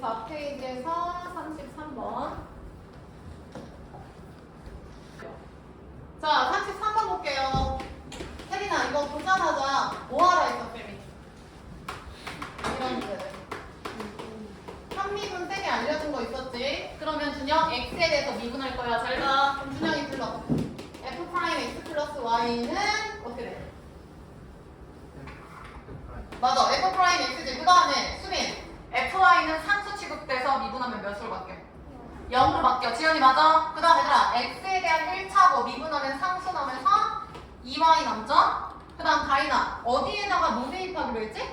34페이지에서 33번. 자, 33번 볼게요. 혜린아, 이거 보자마자 뭐 하라 했어, 쌤이? 이런 문제들. 현미분 쌤이 알려준 거 있었지? 그러면 준영, x에 대해서 미분할 거야. 잘 봐. 그럼 준영이 불러. f 프라임 x 플러스 y는 어떻게 돼? 맞아, f 프라임 x지. 그 다음에 수빈, fy는 상수 취급돼서 미분하면 몇으로 바뀌어? 0으로 바뀌어. 지연이 맞아? 그 다음 얘들아, x에 대한 1차고 미분하면 상수 나면서 2y 남죠? 그 다음 다이나, 어디에다가 뭐 대입하기로 했지?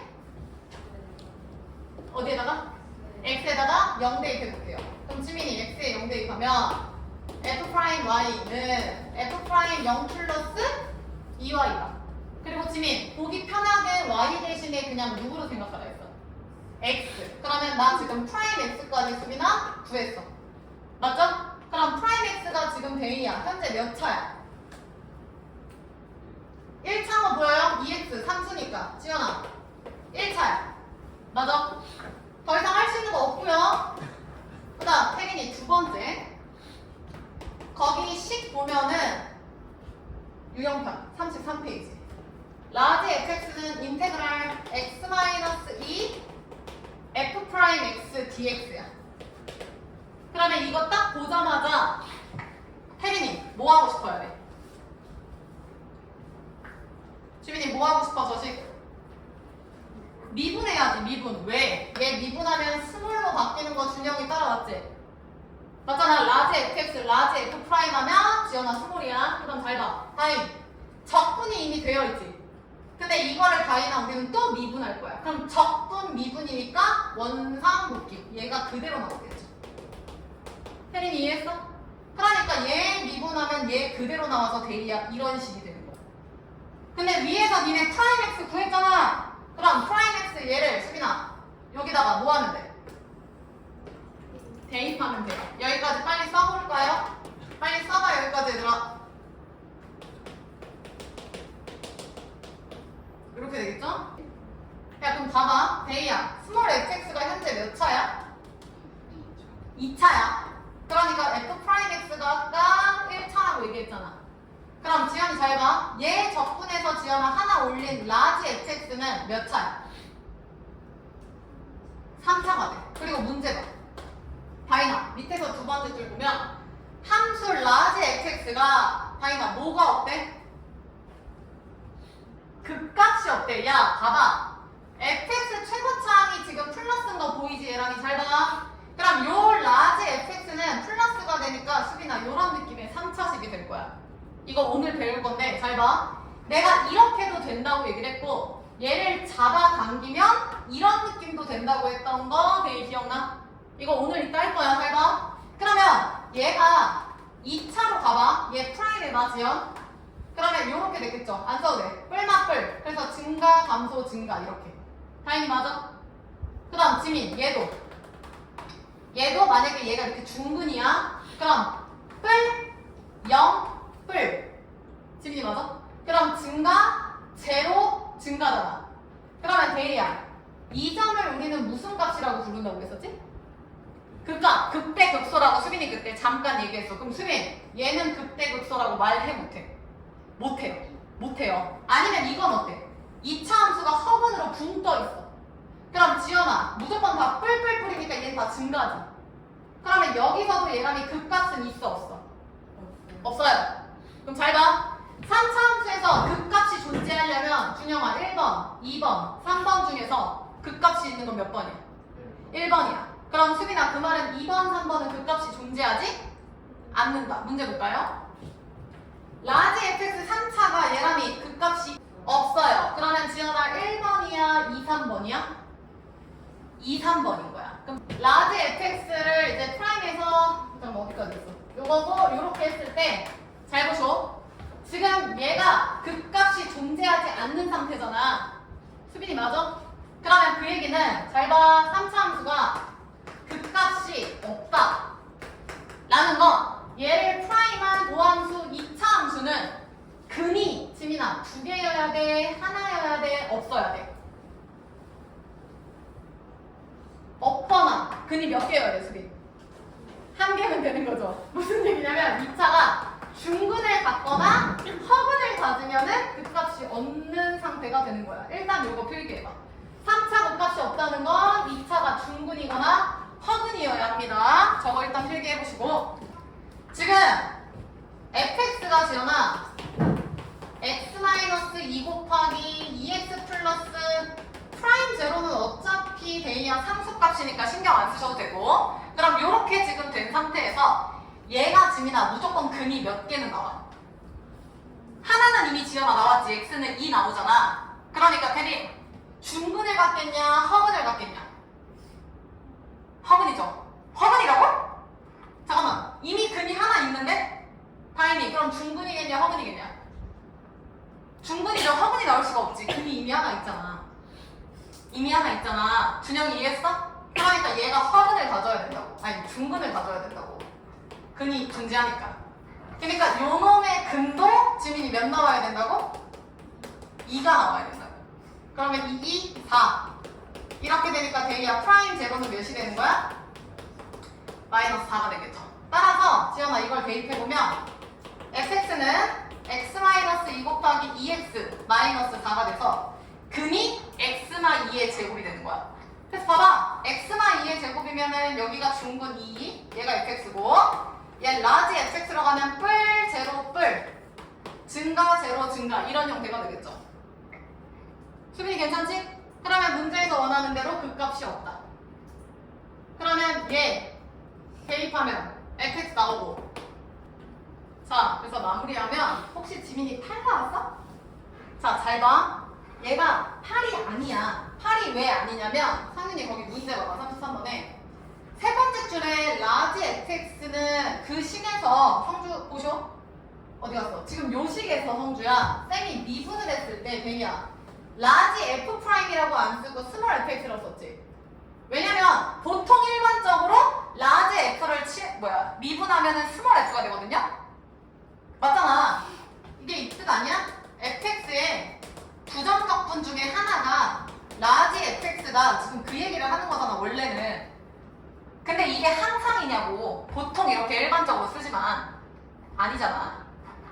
어디에다가? x에다가 0 대입해볼게요. 그럼 지민이 x에 0 대입하면 f'y는 f'0 플러스 2y다. 그리고 지민, 보기 편하게 y 대신에 그냥 누구로 생각하라 했어? x. 그러면 나 지금 프라임 x까지 수빈아 구했어. 맞죠? 그럼 프라임 x가 지금 대이야. 현재 몇 차야? 1차가 보여요? 2x 상수니까. 지연아 1차야. 맞아? 더 이상 할 수 있는 거 없고요. 그 다음 태린이 두 번째. 거기 식 보면은 유형편 33페이지. 라지 fx는 인테그랄 x-2 f 프라임 x dx야. 그러면 이거 딱 보자마자 태린이 뭐 하고 싶어야 돼? 주민이 뭐 하고 싶어? 저식 미분해야지. 미분. 왜? 얘 미분하면 스몰로 바뀌는 거 준영이 따라왔지? 맞잖아. 라지 fx, 라지 f 프라임 하면 지연아 스몰이야. 그럼 잘 봐. 다임. 적분이 이미 되어 있지. 근데 이거를 다이나 우리는 또 미분할 거야. 그럼 적분 미분이니까 원상 복귀. 얘가 그대로 나오겠죠. 혜린이 이해했어? 그러니까 얘 미분하면 얘 그대로 나와서 대이야. 이런 식이 되는 거야. 근데 위에서 니네 프라임 x 구했잖아. 그럼 프라임 x 얘를 수빈아 여기다가 뭐 하면 돼? 대입하면 돼요. 여기까지 빨리 써볼까요? 빨리 써봐. 여기까지 얘들아. 이렇게 되겠죠? 야 그럼 봐봐. 대이야 스몰 fx가 현재 몇 차야? 2차야. 그러니까 f 프라임 x가 아까 1차라고 얘기했잖아. 그럼 지연이 잘 봐. 얘 적분해서 지연아 하나 올린 라지 fx는 몇 차야? 3차가 돼. 그리고 문제 봐. 다이나 밑에서 두 번째 줄 보면 함수 라지 fx가 다이나 뭐가 없대? 극값이 없대. 야 봐봐. fx 최고차항이 지금 플러스인 거 보이지? 얘랑이 잘 봐. 그럼 요 라지 fx는 플러스가 되니까 수빈아 요런 느낌의 3차식이 될 거야. 이거 오늘 배울 건데 잘 봐. 내가 이렇게도 된다고 얘기를 했고 얘를 잡아당기면 이런 느낌도 된다고 했던 거 되게 기억나? 이거 오늘 이따 할 거야. 잘 봐. 그러면 얘가 2차로 가봐. 얘 프라임에 맞지요? 그러면 이렇게 되겠죠. 안 써도 돼. 뿔맛뿔. 그래서 증가, 감소, 증가 이렇게. 다행히 맞아? 그 다음 지민. 얘도 만약에 얘가 이렇게 중근이야. 그럼 뿔, 0, 뿔. 지민이 맞아? 그럼 증가, 제로, 증가잖아. 그러면 대리야. 이 점을 우리는 무슨 값이라고 부른다고 했었지? 극값, 극대극소라고 수빈이 그때 잠깐 얘기했어. 그럼 수빈, 얘는 극대극소라고 말해 못해? 못해요. 아니면 이건 어때? 2차 함수가 허분으로 붕 떠 있어. 그럼 지연아, 무조건 다 뿔뿔뿔이니까 얘는 다 증가지. 그러면 여기서도 얘랑이 극값은 있어 없어? 없어요. 그럼 잘 봐. 3차 함수에서 극값이 존재하려면 준영아 1번, 2번, 3번 중에서 극값이 있는 건 몇 번이야? 1번이야. 그럼 수빈아 그 말은 2번, 3번은 극값이 존재하지 않는다. 문제 볼까요? 라지 fx 3차가 얘랑이 극값이 없어요. 그러면 지연아 1번이야? 2, 3번이야? 2, 3번인 거야. 그럼 라지 fx를 이제 프라임에서 잠깐만 어디까지 했어? 요거고 요렇게 했을 때 잘 보쇼. 지금 얘가 극값이 존재하지 않는 상태잖아. 수빈이 맞아? 그러면 그 얘기는 잘 봐. 3차 함수가 극값이 없다 라는 거. 얘를 프라임한 도함수 2차 함수는 근이 지민아 2개여야 돼? 하나여야 돼? 없어야 돼? 없거나 근이 몇 개여야 돼, 수빈? 한 개면 되는 거죠. 무슨 얘기냐면 2차가 중근을 갖거나 허근을 가지면은 극값이 없는 상태가 되는 거야. 일단 요거 필기해봐. 3차 극값이 없다는 건 2차가 중근이거나 허근이어야 합니다. 저거 일단 필기해보시고, 지금 fx가 지연아 x-2 곱하기 2x 플러스 프라임 제로는 어차피 대이야 상수값이니까 신경 안 쓰셔도 되고, 그럼 이렇게 지금 된 상태에서 얘가 지민아 무조건 근이 몇 개는 나와. 하나는 이미 지연아 나왔지. x는 2 나오잖아. 그러니까 대리 중근을 갖겠냐 허근을 갖겠냐? 허근이죠. 허근이라고? 잠깐만, 이미 근이 하나 있는데? 다행히 그럼 중근이겠냐 허근이겠냐? 중근이죠. 허근이 나올 수가 없지. 근이 이미 하나 있잖아. 이미 하나 있잖아. 준영이 이해했어? 그러니까 얘가 허근을 가져야 된다고. 아니 중근을 가져야 된다고. 근이 존재하니까. 그러니까 요놈의 근도 지민이 몇 나와야 된다고? 2가 나와야 된다고. 그러면 2, 4 이렇게 되니까 대리야 프라임 제로는 몇이 되는 거야? 마이너스 4가 되겠죠. 따라서 지연아 이걸 대입해보면 fx는 x-2 곱하기 2x 마이너스 4가 돼서 근이 x-2의 제곱이 되는 거야. 그래서 봐봐, x-2의 제곱이면은 여기가 중근 2, 얘가 fx고 얘 라지 fx로 가면 뿔 제로 뿔 증가 제로 증가 이런 형태가 되겠죠. 수빈이 괜찮지? 그러면 문제에서 원하는 대로 극값이 없다. 그러면 얘 대입하면 fx 나오고, 자 그래서 마무리하면 혹시 지민이 8 나왔어? 자 잘 봐. 얘가 8이 아니야. 8이 왜 아니냐면 상윤이 거기 문제 봐봐. 33번에 세 번째 줄에 라지 fx는 그 식에서 성주 보쇼? 어디 갔어? 지금 요 식에서 성주야 쌤이 미분을 했을 때 베이야 라지 f'이라고 안 쓰고 스몰 fx라고 썼지. 왜냐면 보통 일반적으로 라지 f를 미분하면은 스몰 f가 되거든요. 맞잖아. 이게 이 뜻 아니야? fx의 부정적분 중에 하나가 라지 fx다. 지금 그 얘기를 하는 거잖아 원래는. 근데 이게 항상이냐고. 보통 이렇게 일반적으로 쓰지만 아니잖아.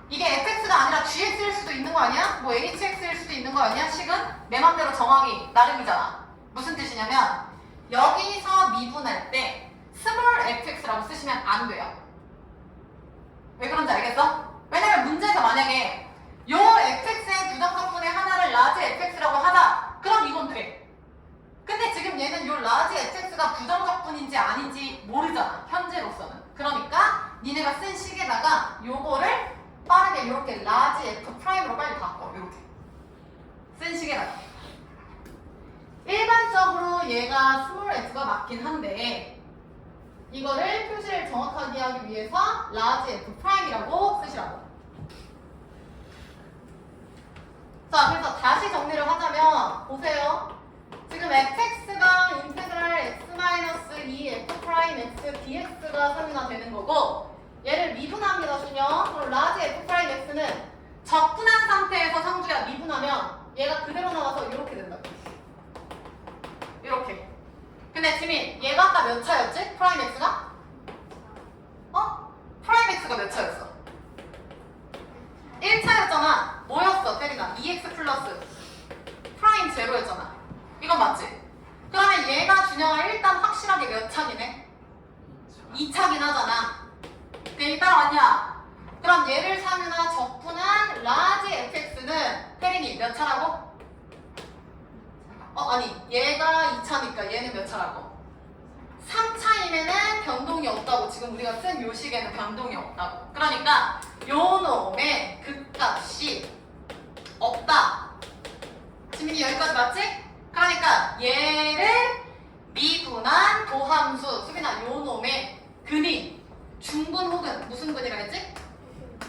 이게 fx가 아니라 gx일 수도 있는 거 아니야? 뭐 hx일 수도 있는 거 아니야? 식은 내 맘대로 정하기 나름이잖아. 무슨 뜻이냐면 여기서 미분할 때 스몰 fx라고 쓰시면 안 돼요. 왜 그런지 알겠어? 왜냐면 문제에서 만약에 요 fx의 부정성분의 하나를 라지 fx라고 하자. 그럼 이건 돼. 근데 지금 얘는 요 라지 fx가 부정적분인지 아닌지 모르잖아. 현재로서는. 그러니까 니네가 쓴 식에다가 요거를 빠르게 이렇게 라지 f'으로 빨리 바꿔. 이렇게 쓴 식에다가. 일반적으로 얘가 스몰 f가 맞긴 한데 이거를 표시를 정확하게 하기 위해서 라지 f'이라고 쓰시라고. 자, 그래서 다시 정리를 하자면 보세요. 지금 fx가 인테그랄 x-2 f'x dx가 상이나 되는 거고, 얘를 미분합니다, 준영. 그럼 라지 f'x는 적분한 상태에서 상주야 미분하면 얘가 그대로 나와서 이렇게 된다. 이렇게. 근데 지민, 얘가 아까 몇 차였지? 프라임 x가? 프라임 x가 몇 차였어? 1차였잖아. 뭐였어, 때리나? 2x 플러스 프라임 제로였잖아. 이건 맞지? 그러면 얘가 준영아 일단 확실하게 몇 차기네? 2차긴 하잖아. 그게 따라왔냐? 그럼 얘를 사느나 적분한 라지 fx는 혜린이 몇 차라고? 아니 얘가 2차니까 얘는 몇 차라고? 3차이면은 변동이 없다고. 지금 우리가 쓴 요식에는 변동이 없다고. 그러니까 요 놈의 극값이 없다. 지민이 여기까지 맞지? 그러니까 얘를 미분한 도함수. 수빈아 요 놈의 근이 중근 혹은 무슨 근이라 했지?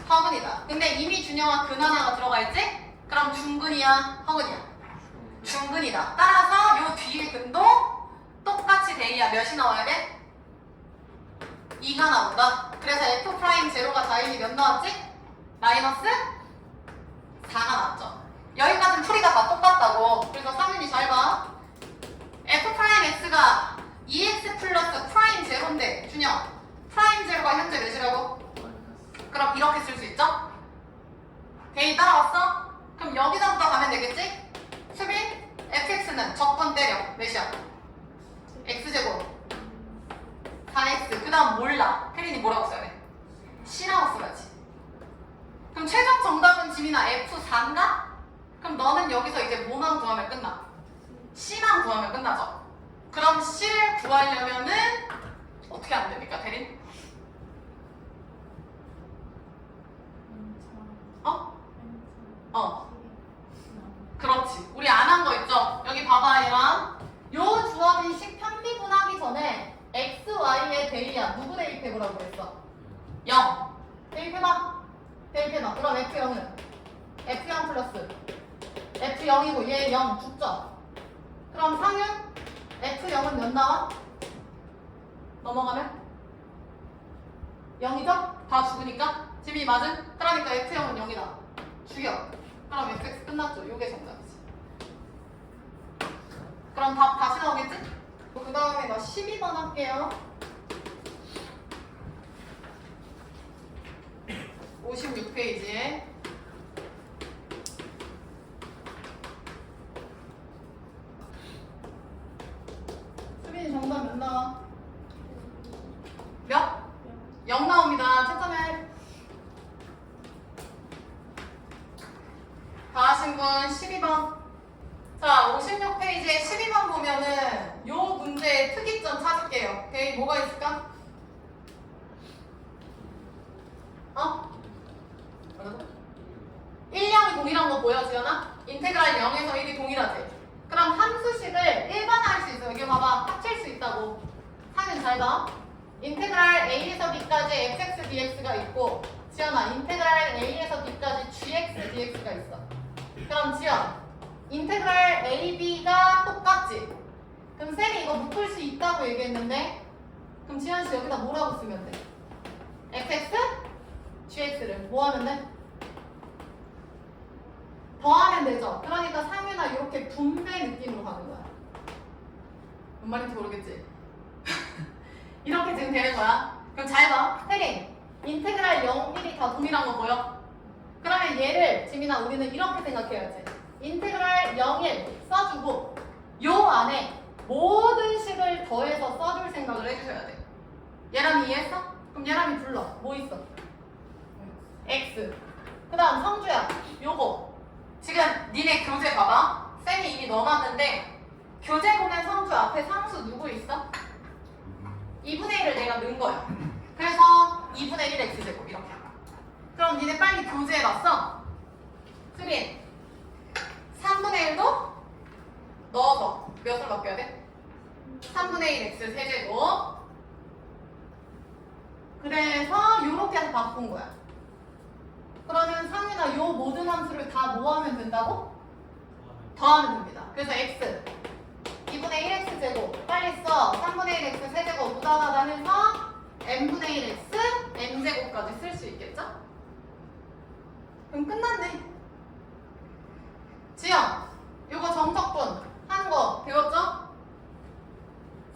허근이다. 근데 이미 준영아 근 하나가 들어가 있지? 그럼 중근이야 허근이야? 중근이다. 따라서 요 뒤에 근도 똑같이 대이야 몇이 나와야 돼? 2가 나온다. 그래서 f'0가 다이미 몇 나왔지? 마이너스 4가 나왔죠. 여기까지는 풀이가 다 똑같다고. 그래서 상윤이 잘 봐. f'x가 2x 플러스 준영 프라임 제로가 현재 몇이라고? 그럼 이렇게 쓸 수 있죠? 대이 따라왔어? 그럼 여기서부터 가면 되겠지? 수빈 fx는 적분 때려 몇이야? x제곱 4x 그 다음 몰라 혜린이 뭐라고 써야 돼? C라고 써야지. 그럼 최종 정답은 지민아 F4인가? 그럼 너는 여기서 이제 뭐만 구하면 끝나? C만 구하면 끝나죠? 그럼 C를 구하려면은 어떻게 하면 됩니까 대린? 그렇지. 우리 안 한 거 있죠? 여기 봐봐 얘랑 요 주어진 식 편비분하기 전에 x, y의 대입이야. 누구 대입해보라고 그랬어? 0. 대입해봐. 대입해봐. 그럼 f0은? f0 플러스 f0이고 얘 0 죽죠? 그럼 상윤? f0은 몇 나와? 넘어가면? 0이죠? 다 죽으니까? 지민이 맞은? 그러니까 f0은 0이다. 죽여. 그럼 fx 끝났죠? 요게 정답이지. 그럼 답 다시 나오겠지? 그 다음에 나 12번 할게요. 56페이지에 수빈이 정답 몇 나와? 몇? 0 나옵니다. 채점해. 다 하신 분 12번. 자, 56페이지에 12번 보면은 요 문제의 특이점 찾을게요. 대입 뭐가 있을까? 어? 1, 0이 동일한 거 보여, 지연아? 인테그랄 0에서 1이 동일하지? 그럼 함수식을 일반화할 수 있어. 여기 봐봐. 합칠 수 있다고. 상은 잘 봐. 인테그랄 a에서 b까지 fx dx가 있고 지연아, 인테그랄 a에서 b까지 gx dx가 있어. 그럼 지연, 인테그랄 ab가 똑같지? 그럼 쌤이 이거 묶을 수 있다고 얘기했는데 그럼 지연씨 여기다 뭐라고 쓰면 돼? fx, gx를 뭐 하면 돼? 더하면 되죠? 그러니까 상윤아 이렇게 분배 느낌으로 가는 거야. 뭔 말인지 모르겠지? 이렇게 지금 되는 거야. 그럼 잘 봐. 혜린, 인테그랄 0, 1이 다 동일한 거 보여? 그러면 얘를 지민아 우리는 이렇게 생각해야지. 인테그랄 0, 1 써주고 요 안에 모든 식을 더해서 써줄 생각을 해주셔야 돼. 예람이 이해했어? 그럼 예람이 불러. 뭐 있어? x. 그 다음 성주야. 요거. 지금 니네 교재 봐봐. 쌤이 이미 넣어놨는데 교재 보면 성주 앞에 상수 누구 있어? 2분의 1을 내가 넣은 거야. 그래서 2분의 1 x제곱 이렇게. 그럼 니네 빨리 교재에 넣었어? 수빈 3분의 1도 넣어서 몇을 바뀌어야 돼? 3분의 1 x 세제곱. 그래서 요렇게 해서 바꾼 거야. 그러면 상윤아 요 모든 함수를 다 뭐 하면 된다고? 더하면 됩니다. 그래서 x 2분의 1x 제곱 빨리 써. 3분의 1x 세제곱 무단하다 해서 n분의 1x n제곱까지 쓸 수 있겠죠? 그럼 끝났네. 지영 요거 정적분 하는 거 배웠죠?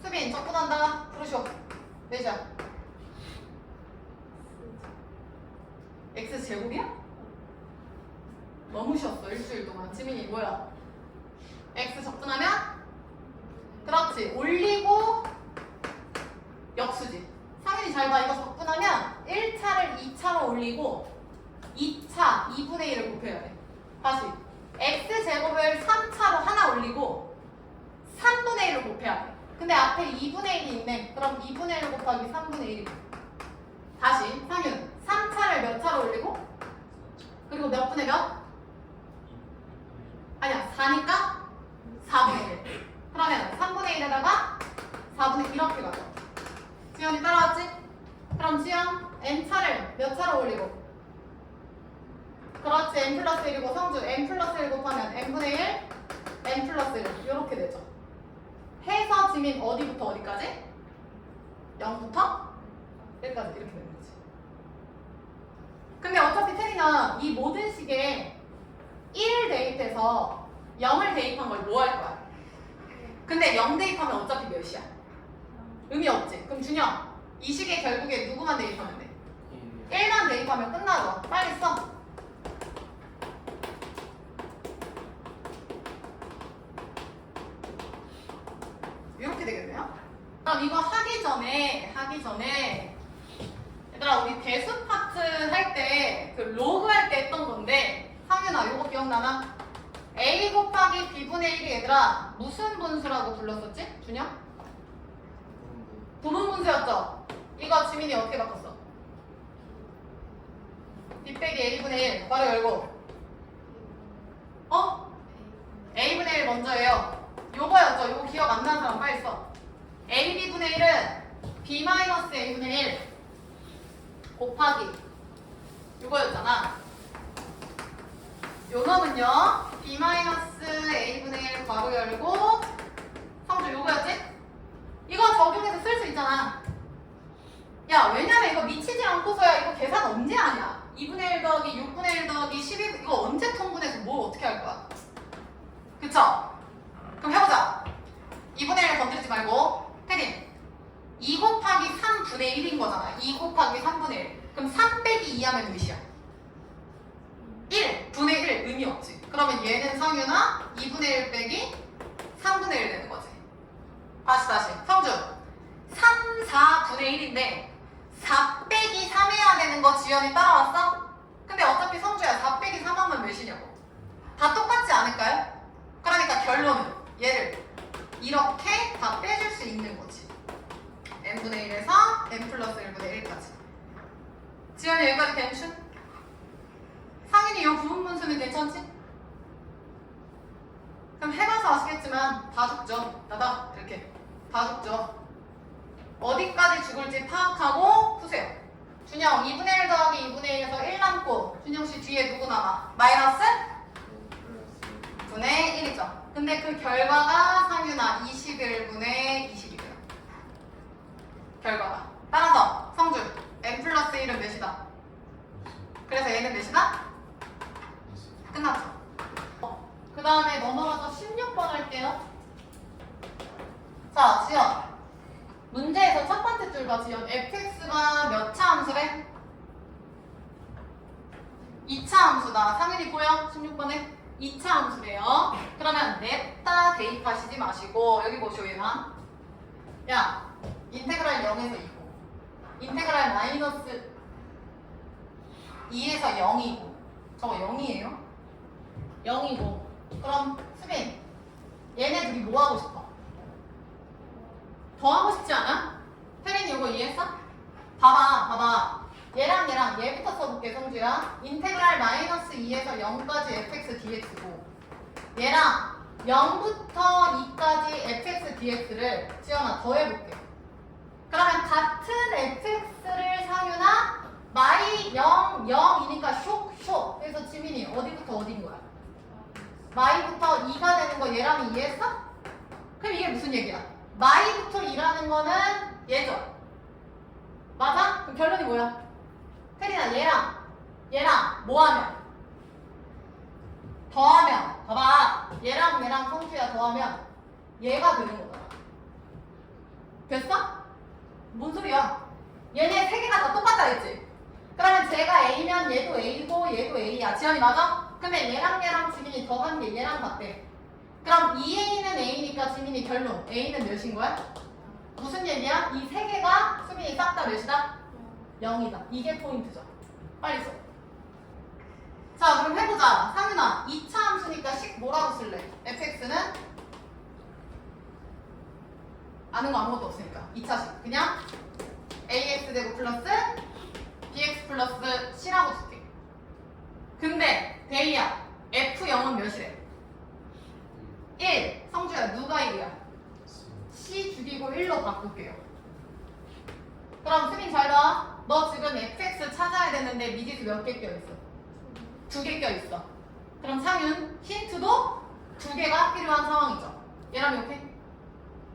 수빈 적분한다. 부르쇼 내자. x 제곱이야? 너무 쉬었어. 일주일 동안. 지민이 뭐야? x 적분하면? 그렇지. 올리고 역수지. 상윤이 잘 봐. 이거 적분하면 1차를 2차로 올리고 2차 2분의 1을 곱해야 돼. 다시 x제곱을 3차로 하나 올리고 3분의 1을 곱해야 돼. 근데 앞에 2분의 1이 있네. 그럼 2분의 1 곱하기 3분의 1이고. 다시 상윤 3차를 몇 차로 올리고? 그리고 몇 분의 몇? 아니야 4니까 4분의 1. 그러면 3분의 1에다가 4분의 1 이렇게 가죠. 지연이 따라왔지? 그럼 지연 n차를 몇 차로 올리고? 그렇지. n 플러스 1이고 성주 n 플러스 1 곱하면 n분의 1 n 플러스 1 이렇게 되죠. 해서 지민 어디부터 어디까지? 0부터 1까지 이렇게 되는 거지. 근데 어차피 태린아 이 모든 식에 1 대입해서 0을 대입한 걸 뭐 할 거야? 근데 0 대입하면 어차피 몇이야? 의미 없지. 그럼 준영 이 식에 결국에 누구만 대입하면 돼? 1만 대입하면 끝나죠. 빨리 써. 이렇게 되겠네요. 그럼 이거 하기 전에 얘들아 우리 대수 파트 할 때 그 로그 할 때 했던 건데 상윤아 이거 기억나나? A 곱하기 B분의 1이 얘들아 무슨 분수라고 불렀었지? 준영? 부분분수였죠? 이거 지민이 어떻게 바꿨어? B 빼기 A분의 1 바로 열고 A분의 1 먼저예요. 요거였죠? 요거 기억 안 나는 사람 빨리 써. AB분의 1은 B-A분의 1 곱하기 요거였잖아. 요 놈은요 B-A분의 1 괄호 열고 성주 요거였지? 이거 적용해서 쓸 수 있잖아. 야 왜냐면 이거 미치지 않고서야 이거 계산 언제 하냐. 2분의 1 더하기 6분의 1 더하기 12 이거 언제 통분해서 뭘 어떻게 할 거야. 그쵸? 그럼 해보자. 2분의 1 건드리지 말고 태림 2 곱하기 3분의 1인 거잖아. 2 곱하기 3분의 1 그럼 3 빼기 2 하면 몇이야? 1 분의 1 의미 없지. 그러면 얘는 상유나 2분의 1 빼기 3분의 1 되는 거지. 다시 성주 3, 4분의 1인데 4 빼기 3 해야 되는 거 지연이 따라왔어? 근데 어차피 성주야 4 빼기 3 하면 몇이냐고. 다 똑같지 않을까요? 그러니까 결론은 얘를 이렇게 다 빼줄 수 있는 거지. n분의 1에서 n 플러스 1분의 1까지. 지연이 여기까지 괜춘? 상인이 이 부분분수는 괜찮지? 그럼 해봐서 아시겠지만 다 죽죠. 나다 이렇게 다 죽죠. 어디까지 죽을지 파악하고 푸세요. 준영 2분의 1 더하기 2분의 1에서 1 남고 준영씨 뒤에 누구 남아? 마이너스? 분의 1이죠. 근데 그 결과가 상윤아 21분의 20이고요. 결과가. 따라서 성주 n 플러스 1은 몇이다? 그래서 얘는 몇이다? 끝났죠. 그 다음에 넘어가서 16번 할게요. 자, 지연. 문제에서 첫 번째 줄 봐, 지연. fx가 몇 차 함수래? 2차 함수다. 상윤이 보여? 16번에? 2차 함수래요. 그러면 냅다 대입하시지 마시고 여기 보시오 얘만. 야, 인테그랄 0에서 2고 인테그랄 마이너스 2에서 0이고 저거 0이에요? 0이고 그럼 수빈 얘네 둘이 뭐 하고 싶어? 더 하고 싶지 않아? 혜린이 이거 이해했어? 봐봐 얘랑 얘부터 써볼게 성주야. 인테그랄 마이너스 2에서 0까지 fx dx고 얘랑 0부터 2까지 fx dx를 지연아 더해볼게. 그러면 같은 fx를 상유나 마이 0, 0이니까 쇽 그래서 지민이 어디부터 어디인 거야? 마이부터 2가 되는 거 얘랑 이해했어? 그럼 이게 무슨 얘기야? 마이부터 2라는 거는 얘죠? 맞아? 그럼 결론이 뭐야? 태린아 얘랑 뭐하면? 더하면 봐봐 얘랑 성주야 더하면 얘가 되는 거잖아. 됐어? 뭔 소리야? 얘네 세 개가 다 똑같다 했지? 그러면 쟤가 A면 얘도 A고 얘도 A야. 지연이 맞아? 근데 얘랑 지민이 더한 게 얘랑 같대. 그럼 2A는 A니까 지민이 결론 A는 몇인 거야? 무슨 얘기야? 이 세 개가 수빈이 싹 다 몇이다? 0이다. 이게 포인트죠. 빨리 써. 자 그럼 해보자. 상윤아 2차 함수니까 뭐라고 쓸래? fx는 아는 거 아무것도 없으니까 2차식 그냥 ax 제곱 플러스 bx 플러스 c라고 줄게. 근데 데이야 f0은 몇이래? 1. 성주야 누가 1이야? c 죽이고 1로 바꿀게요. 그럼 수빈 잘 봐. 너 지금 fx 찾아야 되는데 미지수 몇 개 껴있어? 2개 껴있어. 그럼 상윤 힌트도 2개가 필요한 상황이죠. 얘랑 이렇게.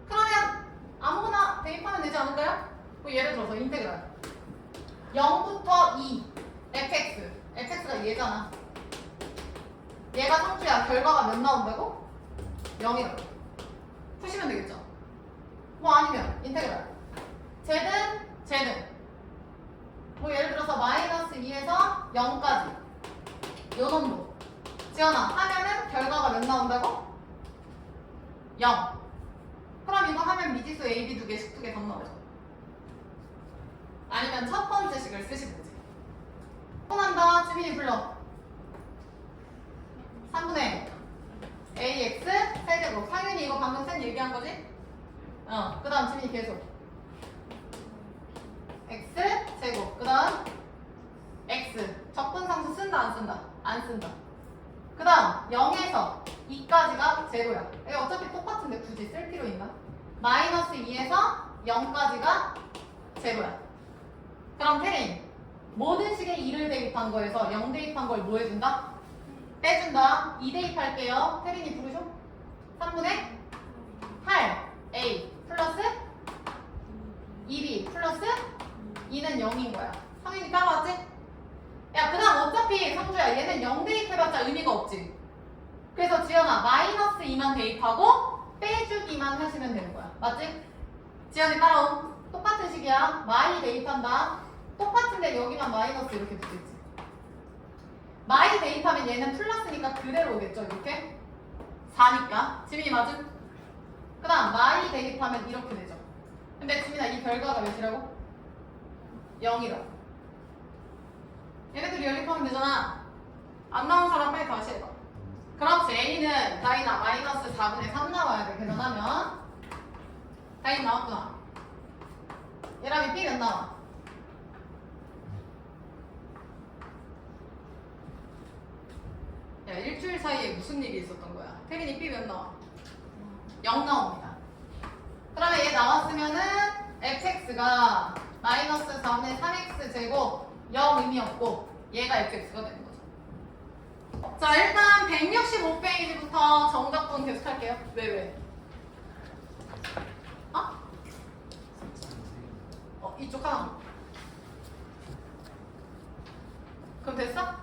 그러면 아무거나 대입하면 되지 않을까요? 뭐 예를 들어서 인테그랄 0부터 2 fx가 얘잖아. 얘가 상주야. 결과가 몇 나온다고? 0이라고. 푸시면 되겠죠. 뭐 아니면 인테그랄 z는 지연아 하면은 결과가 몇 나온다고? 0. 그럼 이거 하면 미지수 A, B 두 개씩 2개 더 나오죠. 아니면 첫 번째 식을 쓰시든지. 또 난다. 지민이 불러. 3분의 AX 세제곱. 상윤이 이거 방금 쌤 얘기한 거지? 그 다음 지민이 계속. X 제곱. 그 다음 X. 적분상수 쓴다 안 쓴다? 안 쓴다. 그 다음 0에서 2까지가 제로야. 이거 어차피 똑같은데 굳이 쓸 필요 있나? 마이너스 2에서 0까지가 제로야. 그럼 태린 모든 식에 2를 대입한 거에서 0 대입한 걸 뭐 해준다? 빼준다. 2 대입할게요. 태린이 부르셔. 3분의 8 A 플러스 2B 플러스 2는 0인 거야. 성인이 따라왔지? 야, 그 다음 어차피 성주야 얘는 0 대입해봤자 의미가 없지. 그래서 지연아 마이너스 2만 대입하고 빼주기만 하시면 되는 거야. 맞지? 지연이 따라오. 똑같은 식이야. 마이 대입한다. 똑같은데 여기만 마이너스 이렇게 붙겠지. 마이 대입하면 얘는 플러스니까 그대로 오겠죠. 이렇게 4니까. 지민이 맞음? 그 다음 마이 대입하면 이렇게 되죠. 근데 지민아 이 결과가 몇이라고? 0이라고. 얘네들이 연립하면 되잖아. 안 나온 사람 빨리 다시 해봐. 그렇지. A는 다이나 마이너스 4분의 3 나와야 돼. 계산하면 다이 나왔구나. 얘랑이 B 몇 나와? 야, 일주일 사이에 무슨 일이 있었던 거야? 태린이 B 몇 나와? 0 나옵니다. 그러면 얘 나왔으면은 fx가 마이너스 4분의 3x 제곱 0 의미 없고 얘가 fx가 되는 거죠. 자, 일단 165페이지부터 정답분 계속 할게요. 왜? 이쪽 하나. 그럼 됐어?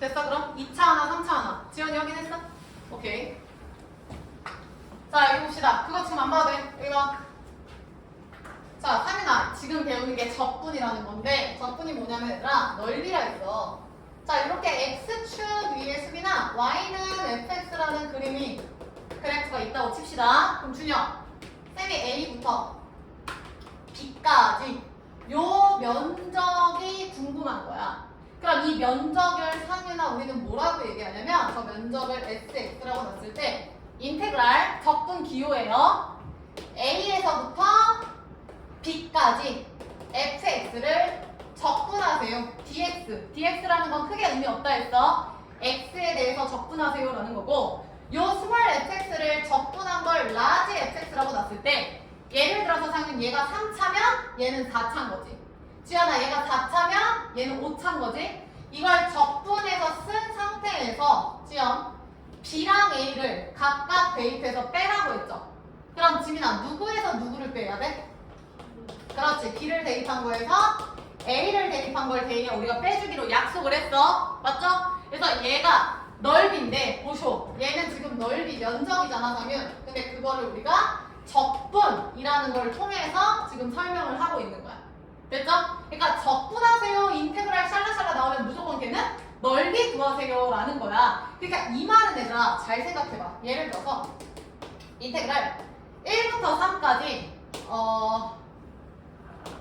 됐어 그럼? 2차 하나 3차 하나. 지연이 확인했어? 오케이. 자, 여기 봅시다. 그거 지금 안 봐도 돼. 여기 봐. 자, 상윤아 지금 배우는 게 적분이라는 건데 적분이 뭐냐면 얘들아 넓이라 했어. 자, 이렇게 x축 위에 수비나 y는 fx라는 그래프가 있다고 칩시다. 그럼 준혁 쌤이 a부터 b까지 요 면적이 궁금한 거야. 그럼 이 면적을 상윤아 우리는 뭐라고 얘기하냐면 저 면적을 sx라고 놨을 때 인테그랄 적분 기호예요. a에서부터 b까지 fx를 적분하세요. dx라는 건 크게 의미 없다 했어. x에 대해서 적분하세요 라는 거고 요 스몰 fx를 적분한 걸 라지 fx라고 놨을 때 예를 들어서 상윤 얘가 3차면 얘는 4차인 거지. 지연아 얘가 4차면 얘는 5차인 거지. 이걸 적분해서 쓴 상태에서 지연 b랑 a를 각각 대입해서 빼라고 했죠. 그럼 지민아 누구에서 누구를 빼야 돼? 그렇지. b를 대입한 거에서 a를 대입한 걸 대입해 우리가 빼주기로 약속을 했어. 맞죠? 그래서 얘가 넓이인데 보쇼 얘는 지금 넓이 면적이잖아 상윤. 근데 그거를 우리가 적분이라는 걸 통해서 지금 설명을 하고 있는 거야. 됐죠? 그러니까 적분하세요 인테그랄 샬라샬라 나오면 무조건 걔는 넓이 구하세요 라는 거야. 그러니까 이 말은 얘들아 잘 생각해봐. 예를 들어서 인테그랄 1부터 3까지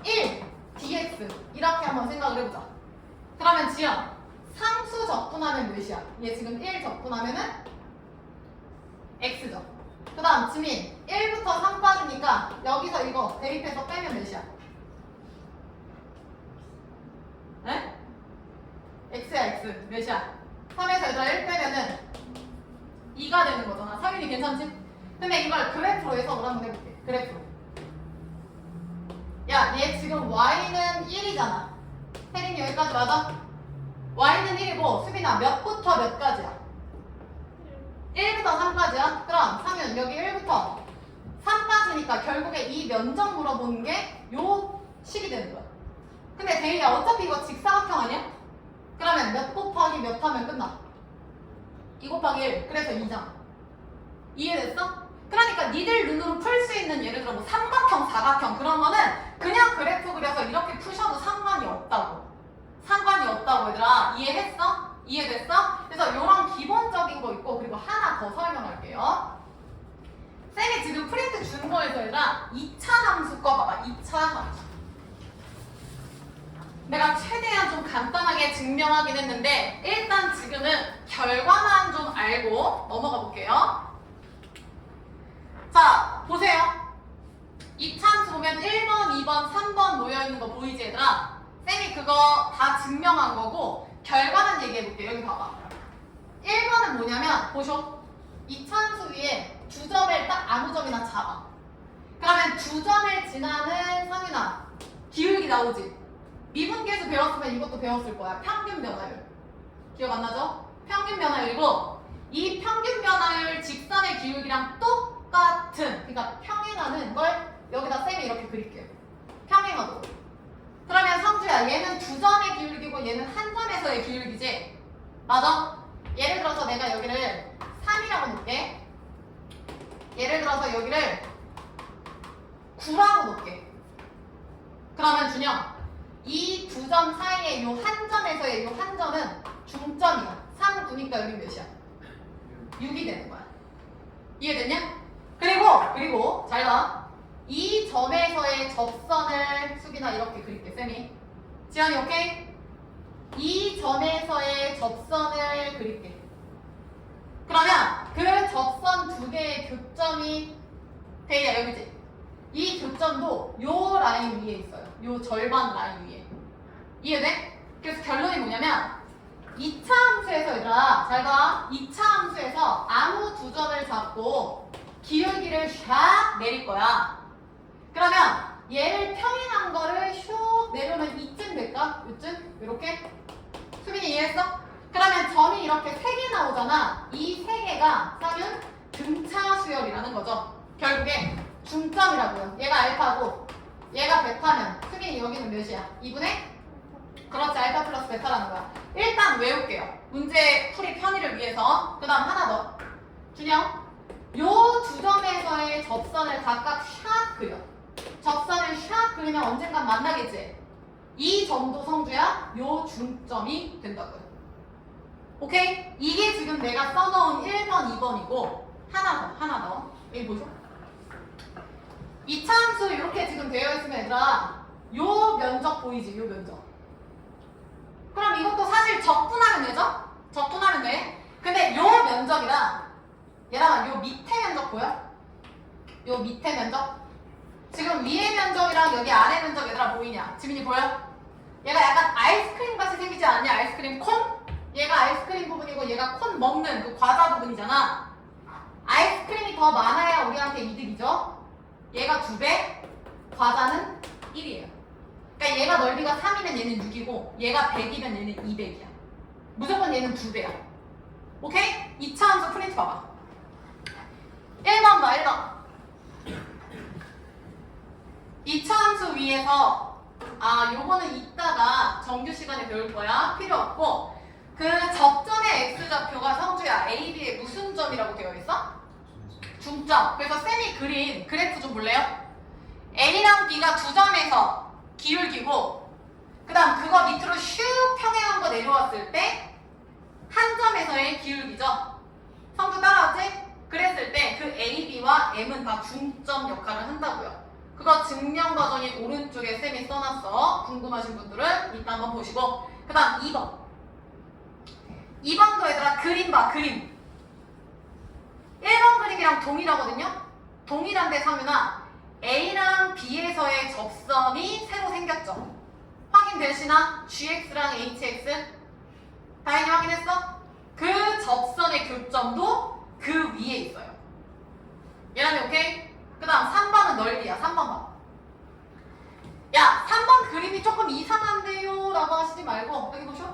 1 dx 이렇게 한번 생각을 해보자. 그러면 지연 상수 적분하면 몇이야? 얘 지금 1 적분하면은 x죠. 그 다음 지민 1부터 3까지니까 여기서 이거 대입해서 빼면 몇이야? 에? x야 x 몇이야? 3에서 얘들아 1 빼면은 2가 되는 거잖아. 상윤이 괜찮지? 근데 이걸 그래프로 해석을 한번 해볼게. 그래프로. 야, 얘 지금 y는 1이잖아. 혜린이 여기까지 맞아? y는 1이고 수빈아 몇부터 몇까지야? 1부터 3까지야? 그럼 상윤 여기 1부터 3까지니까 결국에 이 면적 물어보는 게 요 식이 되는 거야. 근데 대희야 어차피 이거 직사각형 아니야? 그러면 몇 곱하기 몇 하면 끝나? 2 곱하기 1 그래서 2잖아. 이해됐어? 그러니까 니들 눈으로 풀 수 있는 예를 들어 뭐 삼각형, 사각형 그런 거는 그냥 그래프 그려서 이렇게 푸셔도 상관이 없다고. 상관이 없다고 얘들아. 이해했어? 이해됐어? 그래서 이런 기본적인 거 있고 그리고 하나 더 설명할게요. 쌤이 지금 프린트 준 거에서 얘들아 2차 함수 거 봐봐. 2차 함수. 내가 최대한 좀 간단하게 증명하긴 했는데 일단 지금은 결과만 좀 알고 넘어가 볼게요. 자, 보세요. 2차 함수 보면 1번, 2번, 3번 놓여있는 거 보이지 얘들아? 쌤이 그거 다 증명한 거고 결과만 얘기해 볼게요. 여기 봐봐. 1번은 뭐냐면 보쇼. 2차 함수 위에 두 점을 딱 아무 점이나 잡아. 그러면 두 점을 지나는 상윤아 기울기 나오지? 미분계수 배웠으면 이것도 배웠을 거야. 평균 변화율. 기억 안 나죠? 평균 변화율이고 이 평균 변화율 직선의 기울기랑 똑같은 그러니까 평행하는 걸 여기다 쌤이 이렇게 그릴게요. 평행하도록. 그러면 성주야 얘는 두 점의 기울기고 얘는 한 점에서의 기울기지? 맞아? 예를 들어서 내가 여기를 3이라고 놓을게. 예를 들어서 여기를 9라고 놓을게. 그러면 준영 이 두 점 사이의 요 한 점에서의 요 한 점은 중점이야. 3, 9니까 여기 몇이야? 6이 되는 거야. 이해됐냐? 그리고 잘 봐. 이 점에서의 접선을 수빈아 이렇게 그릴게 쌤이. 지연이 오케이? 이 점에서의 접선을 그릴게. 그러면 그 접선 두 개의 교점이 대야 여기지? 이 교점도 요 라인 위에 있어요. 요 절반 라인 위에. 이해돼? 그래서 결론이 뭐냐면 2차 함수에서 얘들아 잘 봐. 2차 함수에서 아무 두 점을 잡고 기울기를 샥 내릴 거야. 그러면 얘를 평행한 거를 슉 내려면 이쯤 될까? 요쯤? 이렇게? 수빈이 이해했어? 그러면 점이 이렇게 3개 나오잖아. 이 3개가 사면 등차 수열이라는 거죠. 결국에 중점이라고요. 얘가 알파고 얘가 베타면 수빈이 여기는 몇이야? 2분의? 그렇지. 알파 플러스 베타라는 거야. 일단 외울게요. 문제 풀이 편의를 위해서. 그 다음 하나 더. 준영 요 두 점에서의 접선을 각각 샥 그려. 접선을 샥 그리면 언젠간 만나겠지? 이 점도 성주야 요 중점이 된다고요. 오케이? 이게 지금 내가 써놓은 1번, 2번이고 하나 더. 여기 보죠. 2차 함수 이렇게 지금 되어 있으면 얘들아 요 면적 보이지? 요 면적. 그럼 이것도 사실 적분하면 되죠? 적분하면 돼. 근데 요 면적이랑 얘랑 요 밑에 면적 보여? 요 밑에 면적? 지금 위에 면적이랑 여기 아래 면적 얘들아 보이냐? 지민이 보여? 얘가 약간 아이스크림 같이 생기지 않냐? 아이스크림 콘? 얘가 아이스크림 부분이고 얘가 콘 먹는 그 과자 부분이잖아. 아이스크림이 더 많아야 우리한테 이득이죠? 얘가 2배, 과자는 1이에요. 그러니까 얘가 넓이가 3이면 얘는 6이고 얘가 100이면 얘는 200이야. 무조건 얘는 2배야. 오케이? 2차 함수 프린트 봐봐. 1번 봐, 1번. 2차 함수 위에서 요거는 이따가 정규 시간에 배울 거야. 필요 없고 그 접점의 x좌표가 성주야 A, B의 무슨 점이라고 되어 있어? 중점. 그래서 쌤이 그린 그래프 좀 볼래요? A랑 B가 두 점에서 기울기고 그 다음 그거 밑으로 슉 평행한 거 내려왔을 때 한 점에서의 기울기죠. 성주 따라왔지? 그랬을 때 그 A, B와 M은 다 중점 역할을 한다고요. 그거 증명 버전이 오른쪽에 쌤이 써놨어. 궁금하신 분들은 이따 한번 보시고 그 다음 2번. 2번도 얘들아 그림 봐. 그림. 1번 그림이랑 동일하거든요. 동일한데 상윤아 A랑 B에서의 접선이 새로 생겼죠. 확인되시나? GX랑 HX 다행히 확인했어? 그 접선의 교점도 그 위에 있어요. 얘라면 오케이? 그 다음 3번은 넓이야. 3번 봐. 야 3번 그림이 조금 이상한데요 라고 하시지 말고 여기 보셔.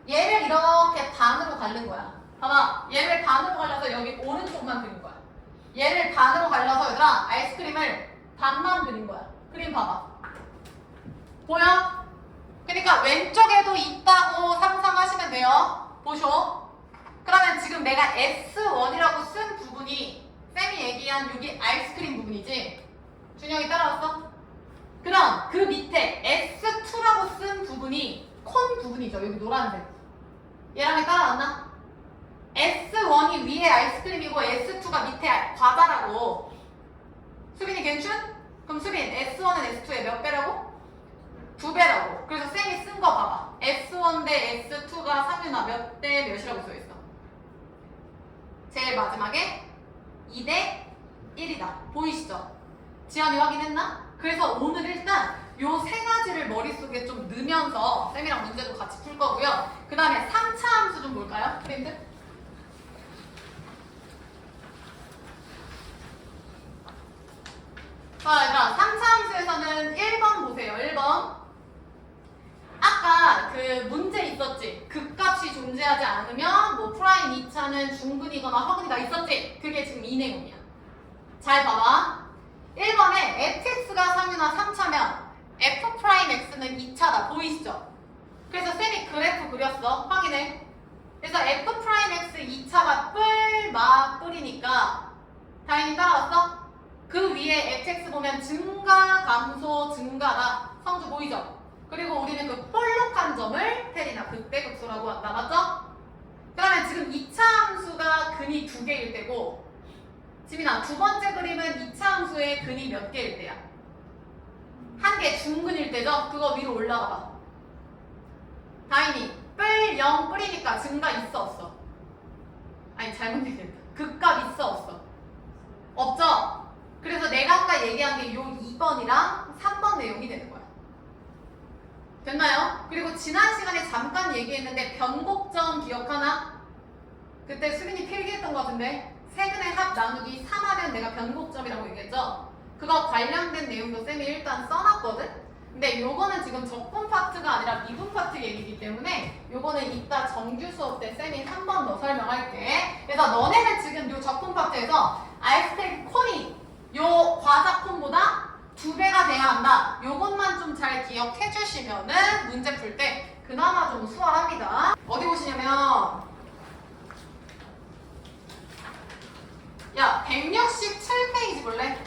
얘를 이렇게 반으로 갈른 거야. 봐봐. 얘를 반으로 갈라서 여기 오른쪽만 그린 거야. 얘를 반으로 갈라서 얘들아 아이스크림을 반만 그린 거야. 그림 봐봐. 보여? 그러니까 왼쪽에도 있다고 상상하시면 돼요. 보쇼. 그러면 지금 내가 S1이라고 쓴 부분이 쌤이 얘기한 여기 아이스크림 부분이지? 준영이 따라왔어? 그럼 그 밑에 S2라고 쓴 부분이 콘 부분이죠. 여기 노란색. 얘랑 따라왔나? S1이 위에 아이스크림이고 S2가 밑에 과자라고. 수빈이 괜춘? 그럼 수빈 S1은 S2의 몇 배라고? 2배라고. 그래서 쌤이 쓴 거 봐봐. S1 대 S2가 상윤아 몇 대 몇이라고 써있어? 제일 마지막에 2 대 1이다. 보이시죠? 지연이 확인했나? 그래서 오늘 일단 요 세 가지를 머릿속에 좀 넣으면서 쌤이랑 문제도 같이 풀 거고요. 그 다음에 3차 함수 좀 볼까요? 프렌드? 자, 얘들아 3차 함수에서는 1번 보세요. 1번. 아까 그 문제 있었지? 극값이 존재하지 않으면 뭐 프라임 2차는 중근이거나 허근이가 있었지? 그게 지금 이 내용이야. 잘 봐봐. 1번에 fx가 상윤화 3차면 f'x는 2차다. 보이시죠? 그래서 쌤이 그래프 그렸어. 확인해. 그래서 f'x 2차가 뿔이니까 다행히 따라왔어? 그 위에 fx 보면 증가, 감소, 증가다. 성주 보이죠? 그리고 우리는 그 볼록한 점을 테리나 극대극소라고 한다. 맞죠? 그러면 지금 2차 함수가 근이 2개일 때고 지민아 두 번째 그림은 2차 함수의 근이 몇 개일 때야? 한 개 중근일 때죠? 그거 위로 올라가 봐. 다인이 뿔 0 뿔이니까 증가 있어 없어? 아니 잘못 얘기했다. 극값 있어 없어? 없죠? 그래서 내가 아까 얘기한 게 요 2번이랑 3번 내용이 되는 거야. 됐나요? 그리고 지난 시간에 잠깐 얘기했는데 변곡점 기억하나? 그때 수빈이 필기했던 것 같은데 세근의 합 나누기 3하면 내가 변곡점이라고 얘기했죠? 그거 관련된 내용도 쌤이 일단 써놨거든? 근데 요거는 지금 적분 파트가 아니라 미분 파트 얘기이기 때문에 요거는 이따 정규 수업 때 쌤이 한 번 더 설명할게. 그래서 너네는 지금 요 적분 파트에서 아이스크림 콘이 요 과자 콘보다 2배가 돼야 한다. 요것만 좀 잘 기억해 주시면은 문제 풀 때 그나마 좀 수월합니다. 어디 보시냐면 야 167페이지 볼래?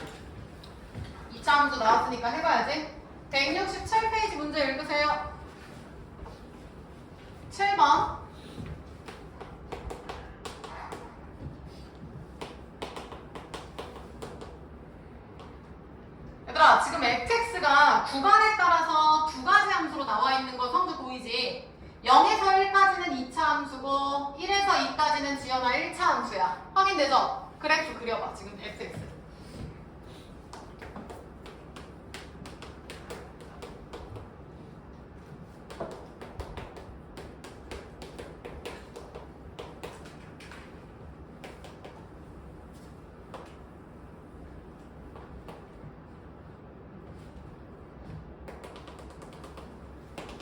2차 함수 나왔으니까 해봐야지. 167페이지 문제 읽으세요. 7번. 얘들아 지금 fx가 구간에 따라서 두 가지 함수로 나와 있는 거 성주 보이지? 0에서 1까지는 2차 함수고 1에서 2까지는 지연아 1차 함수야. 확인되죠? 그래프 그려봐 지금 fx.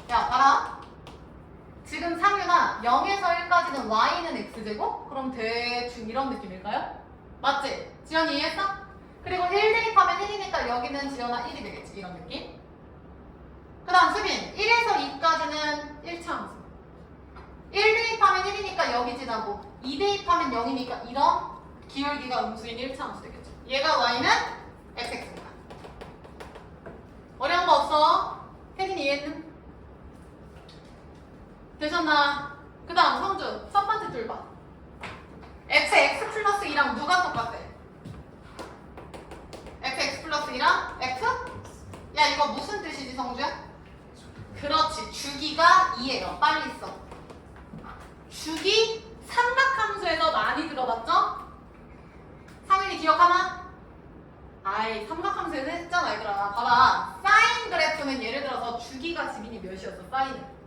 야, 봐라. 지금 상윤아 0에서 1까지는 y는 x제곱? 그럼 대충 이런 느낌일까요? 맞지? 지연이 이해했어? 그리고 1 대입하면 1이니까 여기는 지연아 1이 되겠지. 이런 느낌. 그 다음 수빈 1에서 2까지는 1차 함수. 1 대입하면 1이니까 여기 지나고 2 대입하면 0이니까 이런 기울기가 음수인 1차 함수 되겠죠. 얘가 y는 fx입니다. 어려운 거 없어? 혜진 이해했는? 되셨나? 그 다음 성주 첫 번째 줄 봐. fx 플러스 2랑 누가 똑같대? fx 플러스 2랑 f? 야 이거 무슨 뜻이지 성주야? 그렇지 주기가 2예요. 빨리 써. 주기 삼각함수에서 많이 들어봤죠? 상윤이 기억하나? 아이 삼각함수에서 했잖아 얘들아. 봐봐 사인 그래프는 예를 들어서 주기가 지민이 몇이었어? 사인은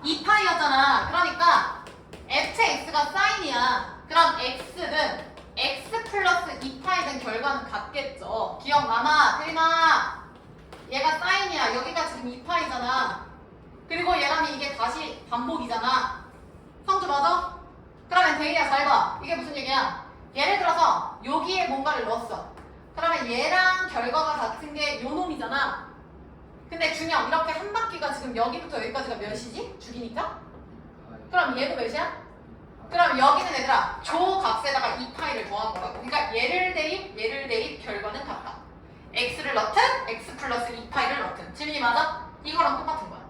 2파이였잖아. 그러니까 fx가 사인이야. 그럼 x는 x 플러스 2파이된 결과는 같겠죠. 기억나나? 태린아 얘가 사인이야. 여기가 지금 2파이잖아. 그리고 얘랑 이게 다시 반복이잖아. 성주 맞아? 그러면 대희야 잘 봐. 이게 무슨 얘기야? 예를 들어서 여기에 뭔가를 넣었어. 그러면 얘랑 결과가 같은 게 요 놈이잖아. 근데 중요한 이렇게 한 바퀴가 지금 여기부터 여기까지가 몇이지? 주기니까? 그럼 얘도 몇이야? 그럼 여기는 얘들아 조 값에다가 2파이를 더한 거라고. 그러니까 얘를 대입 결과는 같다. x를 넣든 x 플러스 2파이를 넣든. 지민이 맞아? 이거랑 똑같은 거야.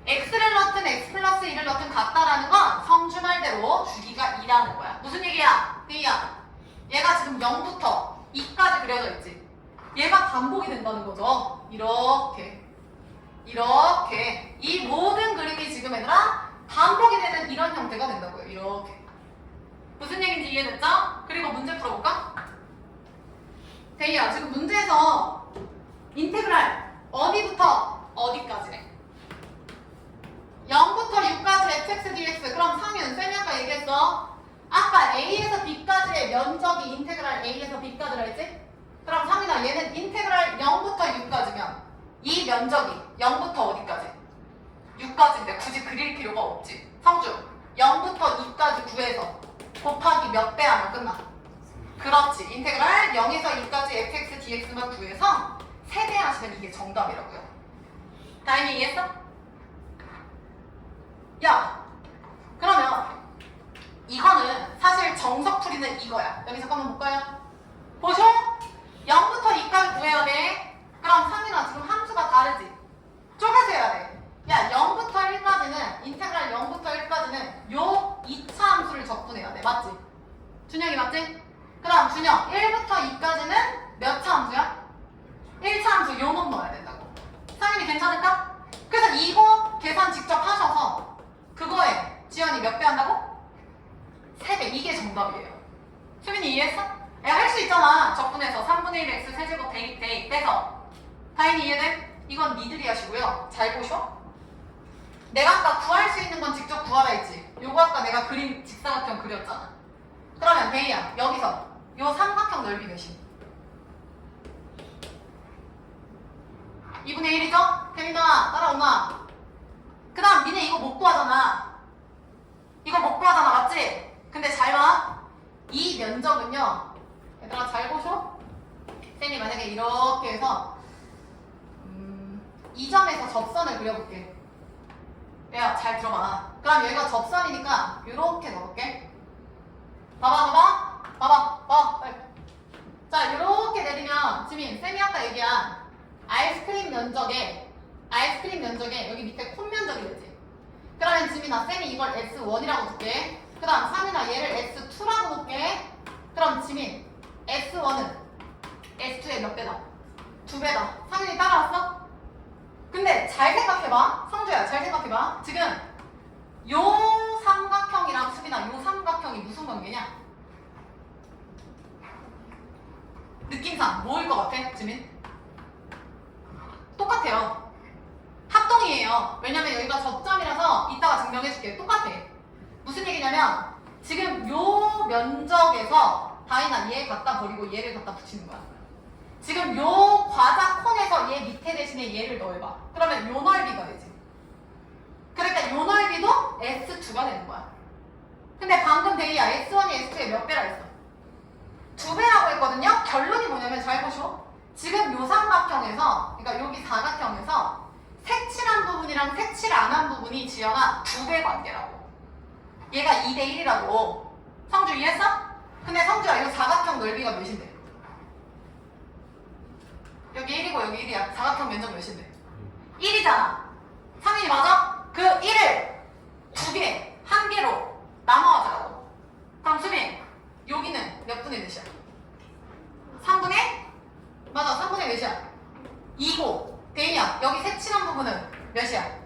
x를 넣든 x 플러스 1을 넣든 같다라는 건 성주 말대로 주기가 2라는 거야. 무슨 얘기야? 데이야. 얘가 지금 0부터 2까지 그려져 있지. 얘가 반복이 된다는 거죠. 이렇게. 이렇게. 이 모든 그림이 지금 얘들아 반복이 되는 이런 형태가 된다고요. 이렇게. 무슨 얘기인지 이해됐죠? 그리고 문제 풀어볼까? 데이야, 지금 문제에서 인테그랄 어디부터 어디까지래? 0부터 6까지 fx dx. 그럼 상윤, 쌤이 아까 얘기했어. 아까 a에서 b까지의 면적이 인테그랄 a에서 b까지라 했지? 그럼 상윤아, 얘는 인테그랄 0부터 6까지면 이 면적이 0부터 어디까지? 6까지인데 굳이 그릴 필요가 없지. 성주, 0부터 2까지 구해서 곱하기 몇 배 하면 끝나? 그렇지. 인테그랄 0에서 2까지 fx dx만 구해서 세배 하시면 이게 정답이라고요. 다행히 이해했어? 야, 그러면 이거는 사실 정석풀이는 이거야. 여기 잠깐만 볼까요? 보쇼? 0부터 2까지 구해야 돼. 그럼 상민아, 지금 함수가 다르지? 쪼개서 해야 돼. 야, 0부터 1까지는 인테그랄 0부터 1까지는 요 2차 함수를 적분해야 돼. 맞지? 준영이 맞지? 그럼 준영 1부터 2까지는 몇 차 함수야? 1차 함수 요 놈 넣어야 된다고. 상민이 괜찮을까? 그래서 이거 계산 직접 하셔서 그거에 지연이 몇 배 한다고? 3배. 이게 정답이에요. 수민이 이해했어? 야, 할 수 있잖아. 적분해서 3분의 1 x 세제곱 대입해서. 다행히 이해돼? 이건 니들이 하시고요. 잘 보셔. 내가 아까 구할 수 있는 건 직접 구하라 했지. 요거 아까 내가 그림 직사각형 그렸잖아. 그러면 데이야, 여기서 요 삼각형 넓이 몇이? 2분의 1이죠? 태민아, 따라오마. 그 다음 니네 이거 못 구하잖아. 이거 못 구하잖아, 맞지? 근데 잘 봐. 이 면적은요, 얘들아 잘 보셔. 쌤이 만약에 이렇게 해서 이 점에서 접선을 그려볼게. 야, 잘 들어봐. 그럼 여기가 접선이니까 이렇게 넣어볼게. 봐봐. 빨리. 자, 이렇게 내리면 지민, 쌤이 아까 얘기한 아이스크림 면적에 여기 밑에 콘 면적이 되지. 그러면 지민아, 쌤이 이걸 S1이라고 줄게. 그 다음 상민아, 얘를 S2라고 놓을게. 그럼 지민, S1은 S2의 몇 배다? 2배다. 상민이 따라왔어? 근데 잘 생각해봐. 성주야, 잘 생각해봐. 지금 요 삼각형이랑 수빈아, 요 삼각형이 무슨 관계냐? 느낌상 뭐일 것 같아, 지민? 똑같아요. 합동이에요. 왜냐면 여기가 접점이라서 이따가 증명해줄게. 똑같아. 무슨 얘기냐면 지금 요 면적에서 다이나 얘 갖다 버리고 얘를 갖다 붙이는 거야. 지금 요 과자 콘에서 얘 밑에 대신에 얘를 넣어봐. 그러면 요 넓이가 되지. 그러니까 요 넓이도 S2가 되는 거야. 근데 방금 데이야, S1이 S2의 몇 배라 했어? 2배라고 했거든요? 결론이 뭐냐면 잘 보셔. 지금 요 삼각형에서, 그러니까 여기 사각형에서 색칠한 부분이랑 색칠 안 한 부분이 지연아 2배 관계라고. 얘가 2대 1이라고. 성주 이해했어? 근데 성주야, 이거 사각형 넓이가 몇인데? 여기 1이고 여기 1이야. 사각형 면적 몇인데? 1이잖아. 상민이 맞아? 그 1을 2개, 1개로 나눠가자고. 그럼 수민, 여기는 몇 분의 몇이야? 3분의? 맞아, 3분의 몇이야? 2고. 대인이야, 여기 색칠한 부분은 몇이야?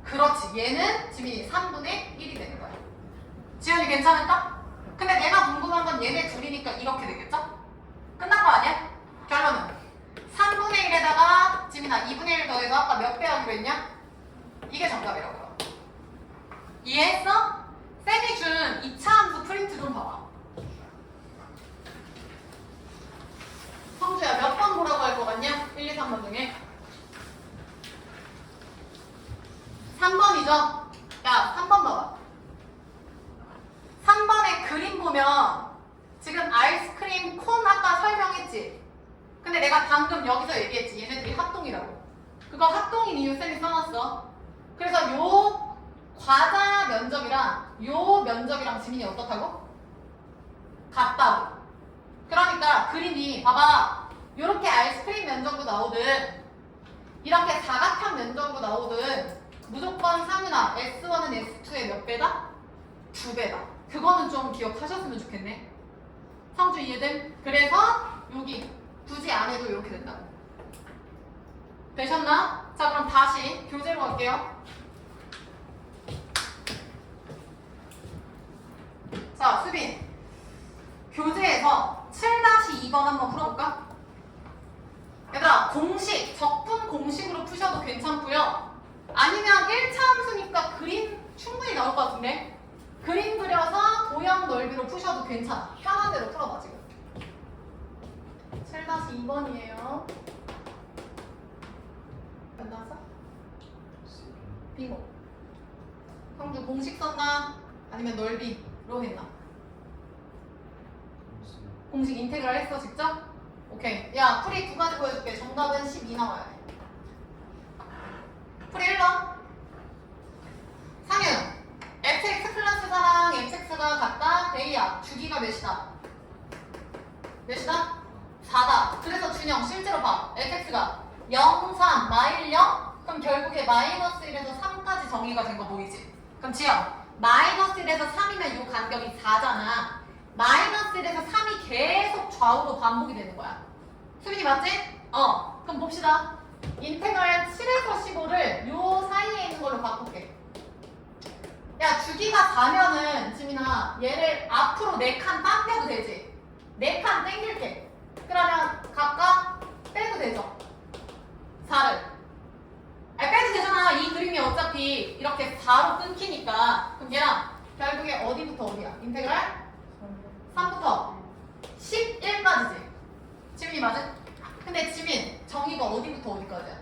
그렇지, 얘는 지민이 3분의 1이 되는 거야. 지연이 괜찮을까? 근데 내가 궁금한 건 얘네 둘이니까 이렇게 되겠죠? 끝난 거 아니야? 결론은 3분의 1에다가 지민아 2분의 1 더해서 아까 몇 배 하기로 했냐? 이게 정답이라고요. 이해했어? 쌤이 준 2차 함수 프린트 좀 봐봐. 성주야, 몇 번 보라고 할 것 같냐? 1, 2, 3번 중에 3번이죠? 야, 3번 봐봐. 3번에 그림 보면 지금 아이스크림 콘 아까 설명했지? 근데 내가 방금 여기서 얘기했지. 얘네들이 합동이라고. 그거 합동인 이유 쌤이 써놨어. 그래서 요 과자 면적이랑 요 면적이랑 지민이 어떻다고? 같다고. 그러니까 그림이 봐봐. 요렇게 아이스크림 면적도 나오든 이렇게 사각형 면적도 나오든 무조건 상윤아 S1은 S2의 몇 배다? 2배다. 그거는 좀 기억하셨으면 좋겠네. 성주 이해됨? 그래서 여기 굳이 안 해도 이렇게 된다고. 되셨나? 자 그럼 다시 교재로 갈게요. 자 수빈 교재에서 7-2번 한번 풀어볼까? 얘들아 공식, 적분 공식으로 푸셔도 괜찮고요. 아니면 1차 함수니까 그림 충분히 나올 것 같은데 그림 그려서 도형 넓이로 푸셔도 괜찮아. 편한 대로 풀어봐 지금. 7-2번이에요. 끝났어? 빙고. 성주 공식 썼나? 아니면 넓이로 했나? 공식 인테그랄 했어 직접? 오케이. 야 풀이 두 가지 보여줄게. 정답은 12 나와야 돼. 풀이 1번. 상윤 fx 플러스 4랑 fx가 같다. 데이야 주기가 몇이다? 몇이다? 4다. 그래서 준영 실제로 봐. fx가 0, 3, 마일 0? 그럼 결국에 마이너스 1에서 3까지 정의가 된 거 보이지? 그럼 지영 마이너스 1에서 3이면 이 간격이 4잖아. 마이너스 1에서 3이 계속 좌우로 반복이 되는 거야. 수빈이 맞지? 그럼 봅시다. 인테그랄 7에서 15를 요 사이에 있는 걸로 바꿀게. 야 주기가 4면은 지민아 얘를 앞으로 4칸 당겨도 되지? 4칸 당길게. 그러면 각각 빼도 되죠? 4를 빼도 되잖아. 이 그림이 어차피 이렇게 4로 끊기니까. 그럼 얘랑 결국에 어디부터 어디야? 인테그랄 3부터 11까지지. 지민이 맞아? 근데 지민 정의가 어디부터 어디까지야?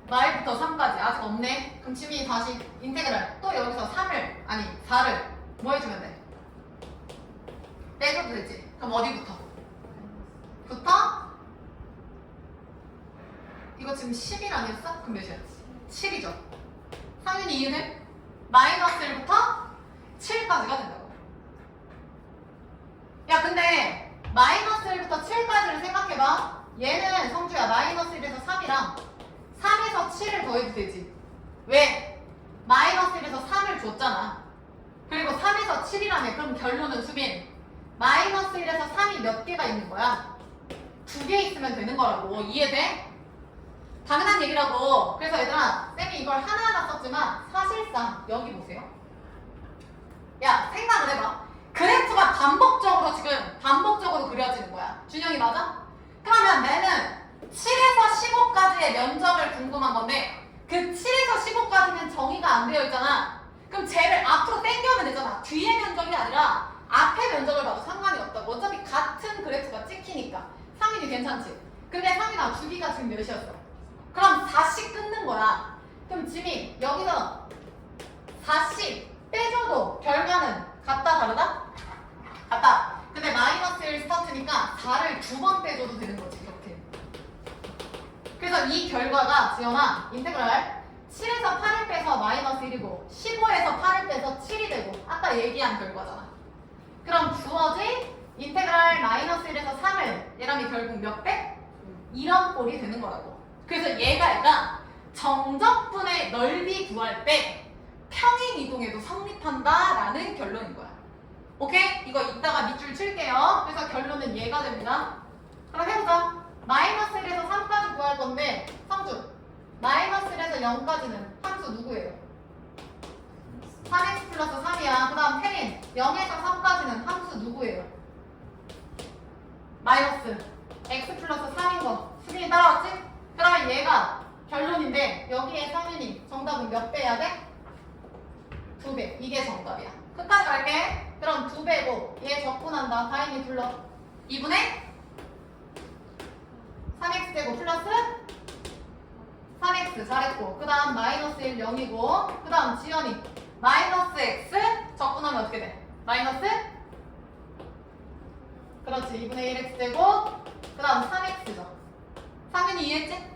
마일부터 3까지 아직 없네. 그럼 지민이 다시 인테그랄 또 여기서 3을 아니 4를 뭐 해주면 돼? 빼줘도 되지. 그럼 어디부터? 부터? 이거 지금 10일 아니었어? 그럼 몇이야? 7이죠. 상윤이 이해돼? 마이너스 1부터 7까지가 된다고. 야 근데 마이너스 1부터 7까지를 생각해봐. 얘는 성주야 마이너스 1에서 3이랑 3에서 7을 더해도 되지. 왜? 마이너스 1에서 3을 줬잖아. 그리고 3에서 7이라며. 그럼 결론은 수빈 마이너스 1에서 3이 몇 개가 있는 거야? 2개 있으면 되는 거라고. 이해돼? 당연한 얘기라고. 그래서 얘들아 쌤이 이걸 하나하나 썼지만 사실상 여기 보세요. 야 생각을 해봐. 그래프가 반복적으로 그려지는 거야. 준영이 맞아? 그러면 얘는 7에서 15까지의 면적을 궁금한 건데 그 7에서 15까지는 정의가 안 되어 있잖아. 그럼 쟤를 앞으로 당겨면 되잖아. 뒤의 면적이 아니라 앞의 면적을 봐도 상관이 없다고. 어차피 같은 그래프가 찍히니까. 상윤이 괜찮지? 근데 상윤아 주기가 지금 몇이었어? 그럼 4씩 끊는 거야. 그럼 지민 여기서 4씩 빼줘도 결과는 같다 다르다? 같다. 근데 마이너스 1 스타트니까 4를 2번 빼줘도 되는 거지 이렇게. 그래서 이 결과가 지연아 인테그랄 7에서 8을 빼서 마이너스 1이고 15에서 8을 빼서 7이 되고 아까 얘기한 결과잖아. 그럼 주어진 인테그랄 마이너스 1에서 3을 얘랑이 결국 몇 배? 이런 꼴이 되는 거라고. 그래서 얘가 정적분의 넓이 구할 때 평행 이동에도 성립한다라는 결론인 거야. 오케이? 이거 이따가 밑줄 칠게요. 그래서 결론은 얘가 됩니다. 그럼 해보자. 마이너스 1에서 3까지 구할 건데 성주 마이너스 1에서 0까지는 함수 누구예요? 3x 플러스 3이야. 그 다음 혜린 0에서 3까지는 함수 누구예요? 마이너스 x 플러스 3인 거. 수빈이 따라왔지? 그러면 얘가 결론인데 여기에 상윤이 정답은 몇 배 해야 돼? 2배. 이게 정답이야. 끝까지 갈게. 그럼 2배고 얘 적분한다. 다인이 불러. 2분의 3x 제곱 플러스 3x 잘했고 그 다음 마이너스 1 0이고 그 다음 지연이 마이너스 x 적분하면 어떻게 돼? 마이너스 그렇지 2분의 1x 제곱 그 다음 3x죠. 상윤이 이해했지?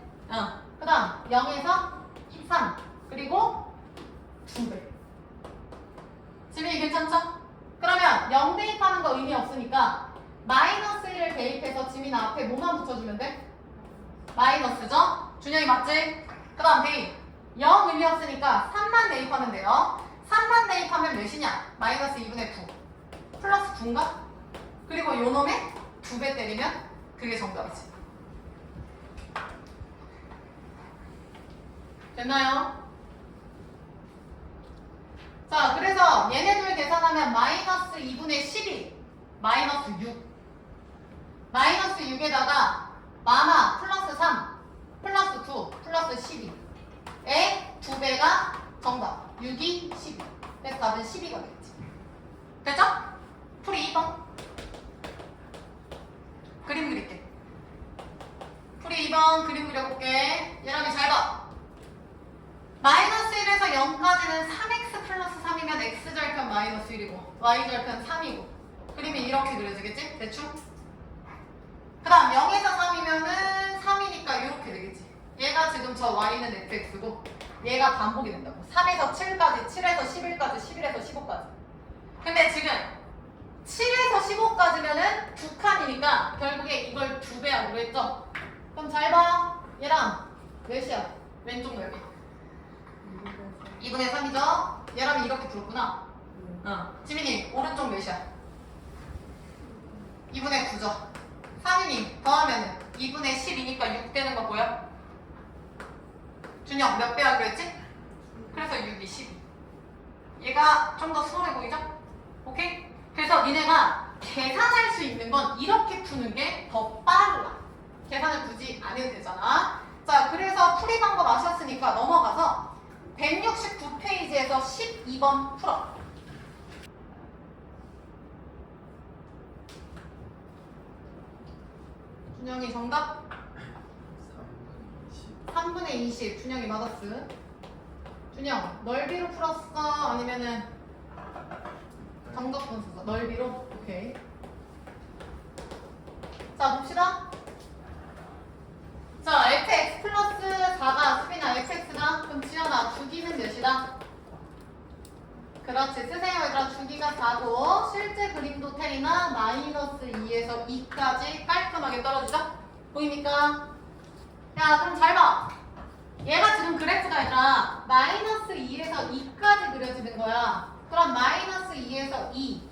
그 다음 0에서 13 그리고 2배. 지민이 괜찮죠? 그러면 0 대입하는 거 의미 없으니까 마이너스 1을 대입해서 지민 앞에 뭐만 붙여주면 돼? 마이너스죠? 준영이 맞지? 그 다음 대입 0 의미 없으니까 3만 대입하면 돼요. 3만 대입하면 몇이냐? 마이너스 2분의 9 플러스 9인가? 그리고 요 놈에 2배 때리면 그게 정답이지. 됐나요? 자, 그래서 얘네들 계산하면 마이너스 2분의 12 마이너스 6 마이너스 6에다가 마마 플러스 3 플러스 2 플러스 12에 2배가 정답 6이 12 그래서 답은 12가 되겠지. 됐죠? 풀이 2번 그림 그릴게. 풀이 2번 그림 그려볼게. 얘랑이 잘 봐. 마이너스 1에서 0까지는 3x 플러스 3이면 x절편 마이너스 1이고 y절편 3이고 그림이 이렇게 그려지겠지? 대충? 그 다음 0에서 3이면은 3이니까 이렇게 되겠지. 얘가 지금 저 y는 fx고 얘가 반복이 된다고. 3에서 7까지, 7에서 11까지, 11에서 15까지. 근데 지금 7에서 15까지면은 두 칸이니까 결국에 이걸 2배하기로 했죠? 그럼 잘 봐. 얘랑 몇이야? 왼쪽 넓이 2분의 3이죠? 얘라면 이렇게 풀었구나. 지민이 오른쪽 몇이야? 2분의 9죠? 상윤이 더하면은 2분의 10이니까 6 되는 거 보여? 준영 몇 배 하기로 했지? 그래서 6이 12. 얘가 좀 더 수월해 보이죠? 오케이? 그래서 니네가 계산할 수 있는 건 이렇게 푸는 게 더 빨라. 계산을 굳이 안 해도 되잖아. 자, 그래서 풀이 방법 아셨으니까 넘어가서 169페이지에서 12번 풀어. 준영이 정답? 3분의 20. 준영이 맞았어. 준영, 넓이로 풀었어? 아니면은 정답분 썼어? 넓이로? 오케이. 자, 봅시다. 자, fx 플러스 4가 수빈아 fx다? 그럼 지연아 주기는 몇이다? 그렇지. 쓰세요. 얘들아 주기가 4고 실제 그림도 테리나 마이너스 2에서 2까지 깔끔하게 떨어지죠? 보입니까? 야, 그럼 잘 봐. 얘가 지금 그래프가 얘들아 마이너스 2에서 2까지 그려지는 거야. 그럼 마이너스 2에서 2,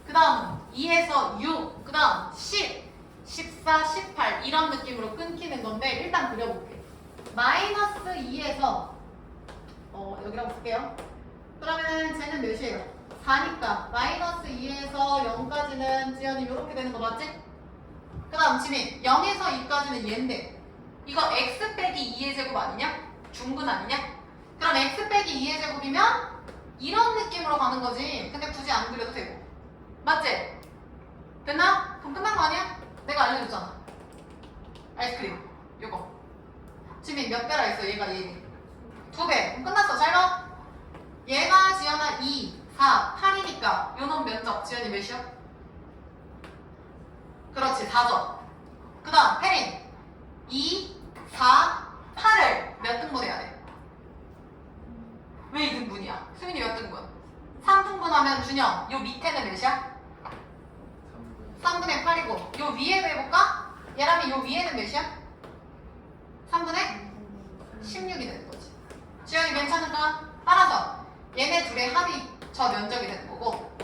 그 다음 2에서 6, 그 다음 10, 14, 18 이런 느낌으로 끊기는 건데 일단 그려볼게. 마이너스 2에서 여기라고 쓸게요. 그러면 쟤는 몇이에요? 4니까 마이너스 2에서 0까지는 지연이 이렇게 되는 거 맞지? 그 다음 지민 0에서 2까지는 얘인데 이거 x 빼기 2의 제곱 아니냐? 중분 아니냐? 그럼 x 빼기 2의 제곱이면 이런 느낌으로 가는 거지. 근데 굳이 안 그려도 되고 맞지? 됐나? 그럼 끝난 거 아니야? 내가 알려줬잖아. 아이스크림 요거 지민 몇 배라 했어? 얘가 얘 2배. 그럼 끝났어. 잘 봐. 얘가 지연아 2, 4, 8이니까 요놈 면적 지연이 몇이야? 그렇지 4죠. 그 다음 혜린 2, 4, 8을 몇 등분해야 돼? 왜 2등분이야? 수민이 몇 등분? 3등분하면 준영 요 밑에는 몇이야? 3분의 8이고 요 위에도 해볼까? 얘라면 요 위에는 몇이야? 3분의 16이 되는 거지. 지연이 괜찮을까? 따라서 얘네 둘의 합이 저 면적이 되는 거고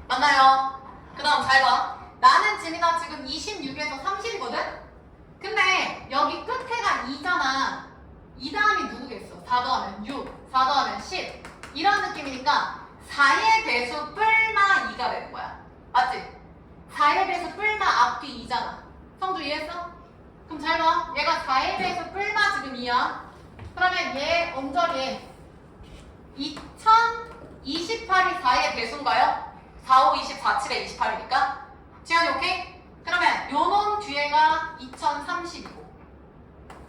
맞나요? 그 다음 잘 봐. 나는 지민아 지금 26에서 30이거든? 근데 여기 끝에가 2잖아. 2 다음이 누구겠어? 4 더하면 6, 4 더하면 10 이런 느낌이니까 4의 배수 뿔마 2가 되는 거야. 맞지? 4의 배수 뿔마 앞뒤 2잖아. 성주 이해했어? 그럼 잘 봐. 얘가 4의 배수 뿔마 지금 2야. 그러면 얘 언저리에 2028이 4의 배수인가요? 4, 5, 24, 7에 28이니까 지연이 오케이? 그러면 요놈 뒤에가 2030이고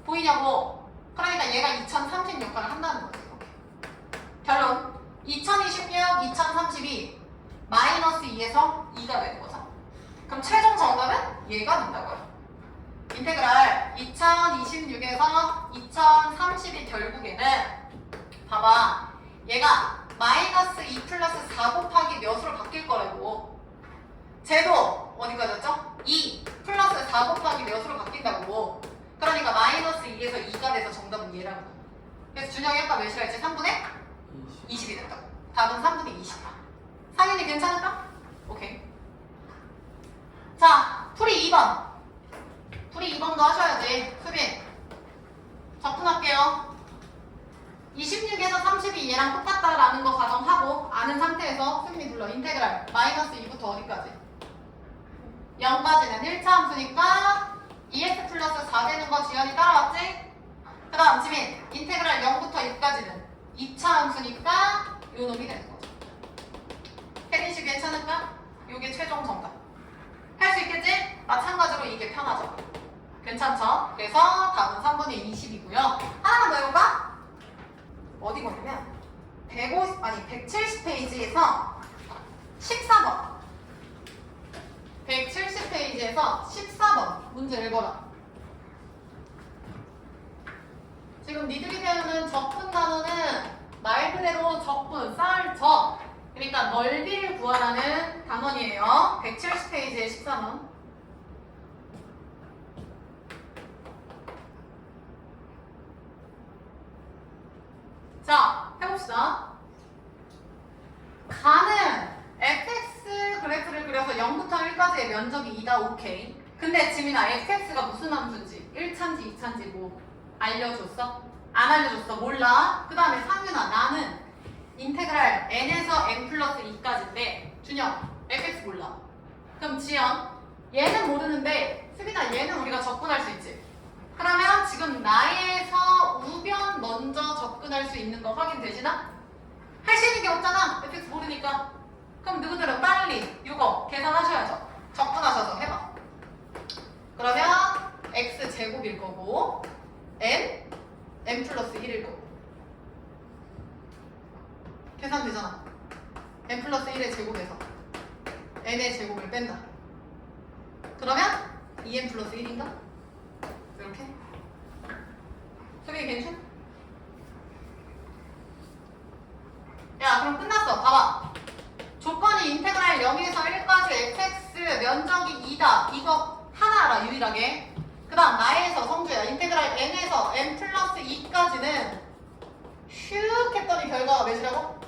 보이냐고? 그러니까 얘가 2030 역할을 한다는 거지. 이렇게. 결론 2026, 2032 마이너스 2에서 2가 되는 거죠. 그럼 최종 정답은 얘가 된다고요. 인테그랄 2026에서 2030이 결국에는 봐봐. 얘가 마이너스 2 플러스 4 곱하기 몇으로 바뀔 거라고. 쟤도 어디까지였죠? 2 플러스 4 곱하기 몇으로 바뀐다고. 그러니까 마이너스 2에서 2가 돼서 정답은 얘라고. 그래서 준영이 아까 몇이라 했지? 3분의 20이 됐다고. 답은 3분의 20이야. 상윤이 괜찮을까? 오케이. 자, 풀이 2번. 풀이 2번도 하셔야지. 수빈. 접근할게요. 26에서 30이 얘랑 똑같다라는 거 가정하고 아는 상태에서 수빈이 불러. 인테그랄 마이너스 2부터 어디까지? 0까지는 1차 함수니까 2x 플러스 4 되는 거 지연이 따라왔지? 그 다음 지민 인테그랄 0부터 6까지는 2차 함수니까 요 놈이 되는 거죠. 혜린씨 괜찮을까? 요게 최종 정답. 할 수 있겠지? 마찬가지로 이게 편하죠. 괜찮죠? 그래서 답은 3분의 20이고요. 하나만 더 해볼까? 어디 보냐면 170페이지에서 14번 170페이지에서 14번 문제 읽어라. 지금 니들이 배우는 적분 단어는 말 그대로 적분, 쌀, 적 그러니까 넓이를 구하라는 단원이에요. 170페이지에 14번. 자, 해봅시다. 가는 fx 그래프를 그려서 0부터 1까지의 면적이 2다. 오케이. 근데 지민아 fx가 무슨 함수인지 1차인지 2차인지 뭐 알려줬어? 안 알려줬어? 몰라. 그 다음에 상윤아 나는 인테그랄 n에서 n 플러스 2까지인데 준영 fx 몰라. 그럼 지연 얘는 모르는데 수빈아 얘는 우리가 접근할 수 있지. 그러면 지금 나에서 우변 먼저 접근할 수 있는 거 확인되시나? 할 수 있는 게 없잖아. fx 모르니까. 그럼 누구들은 빨리 이거 계산하셔야죠. 접근하셔서 해봐. 그러면 x제곱일 거고 n 플러스 1일 거고 계산되잖아. n 플러스 1의 제곱에서 n의 제곱을 뺀다. 그러면 2n 플러스 1인가? 이렇게? 수빈이 괜찮? 야 그럼 끝났어. 봐봐. 조건이 인테그랄 0에서 1까지 fx 면적이 2다. 이거 하나 알아 유일하게. 그 다음 나에서 성주야. 인테그랄 n에서 n 플러스 2까지는 슉 했더니 결과가 몇이라고?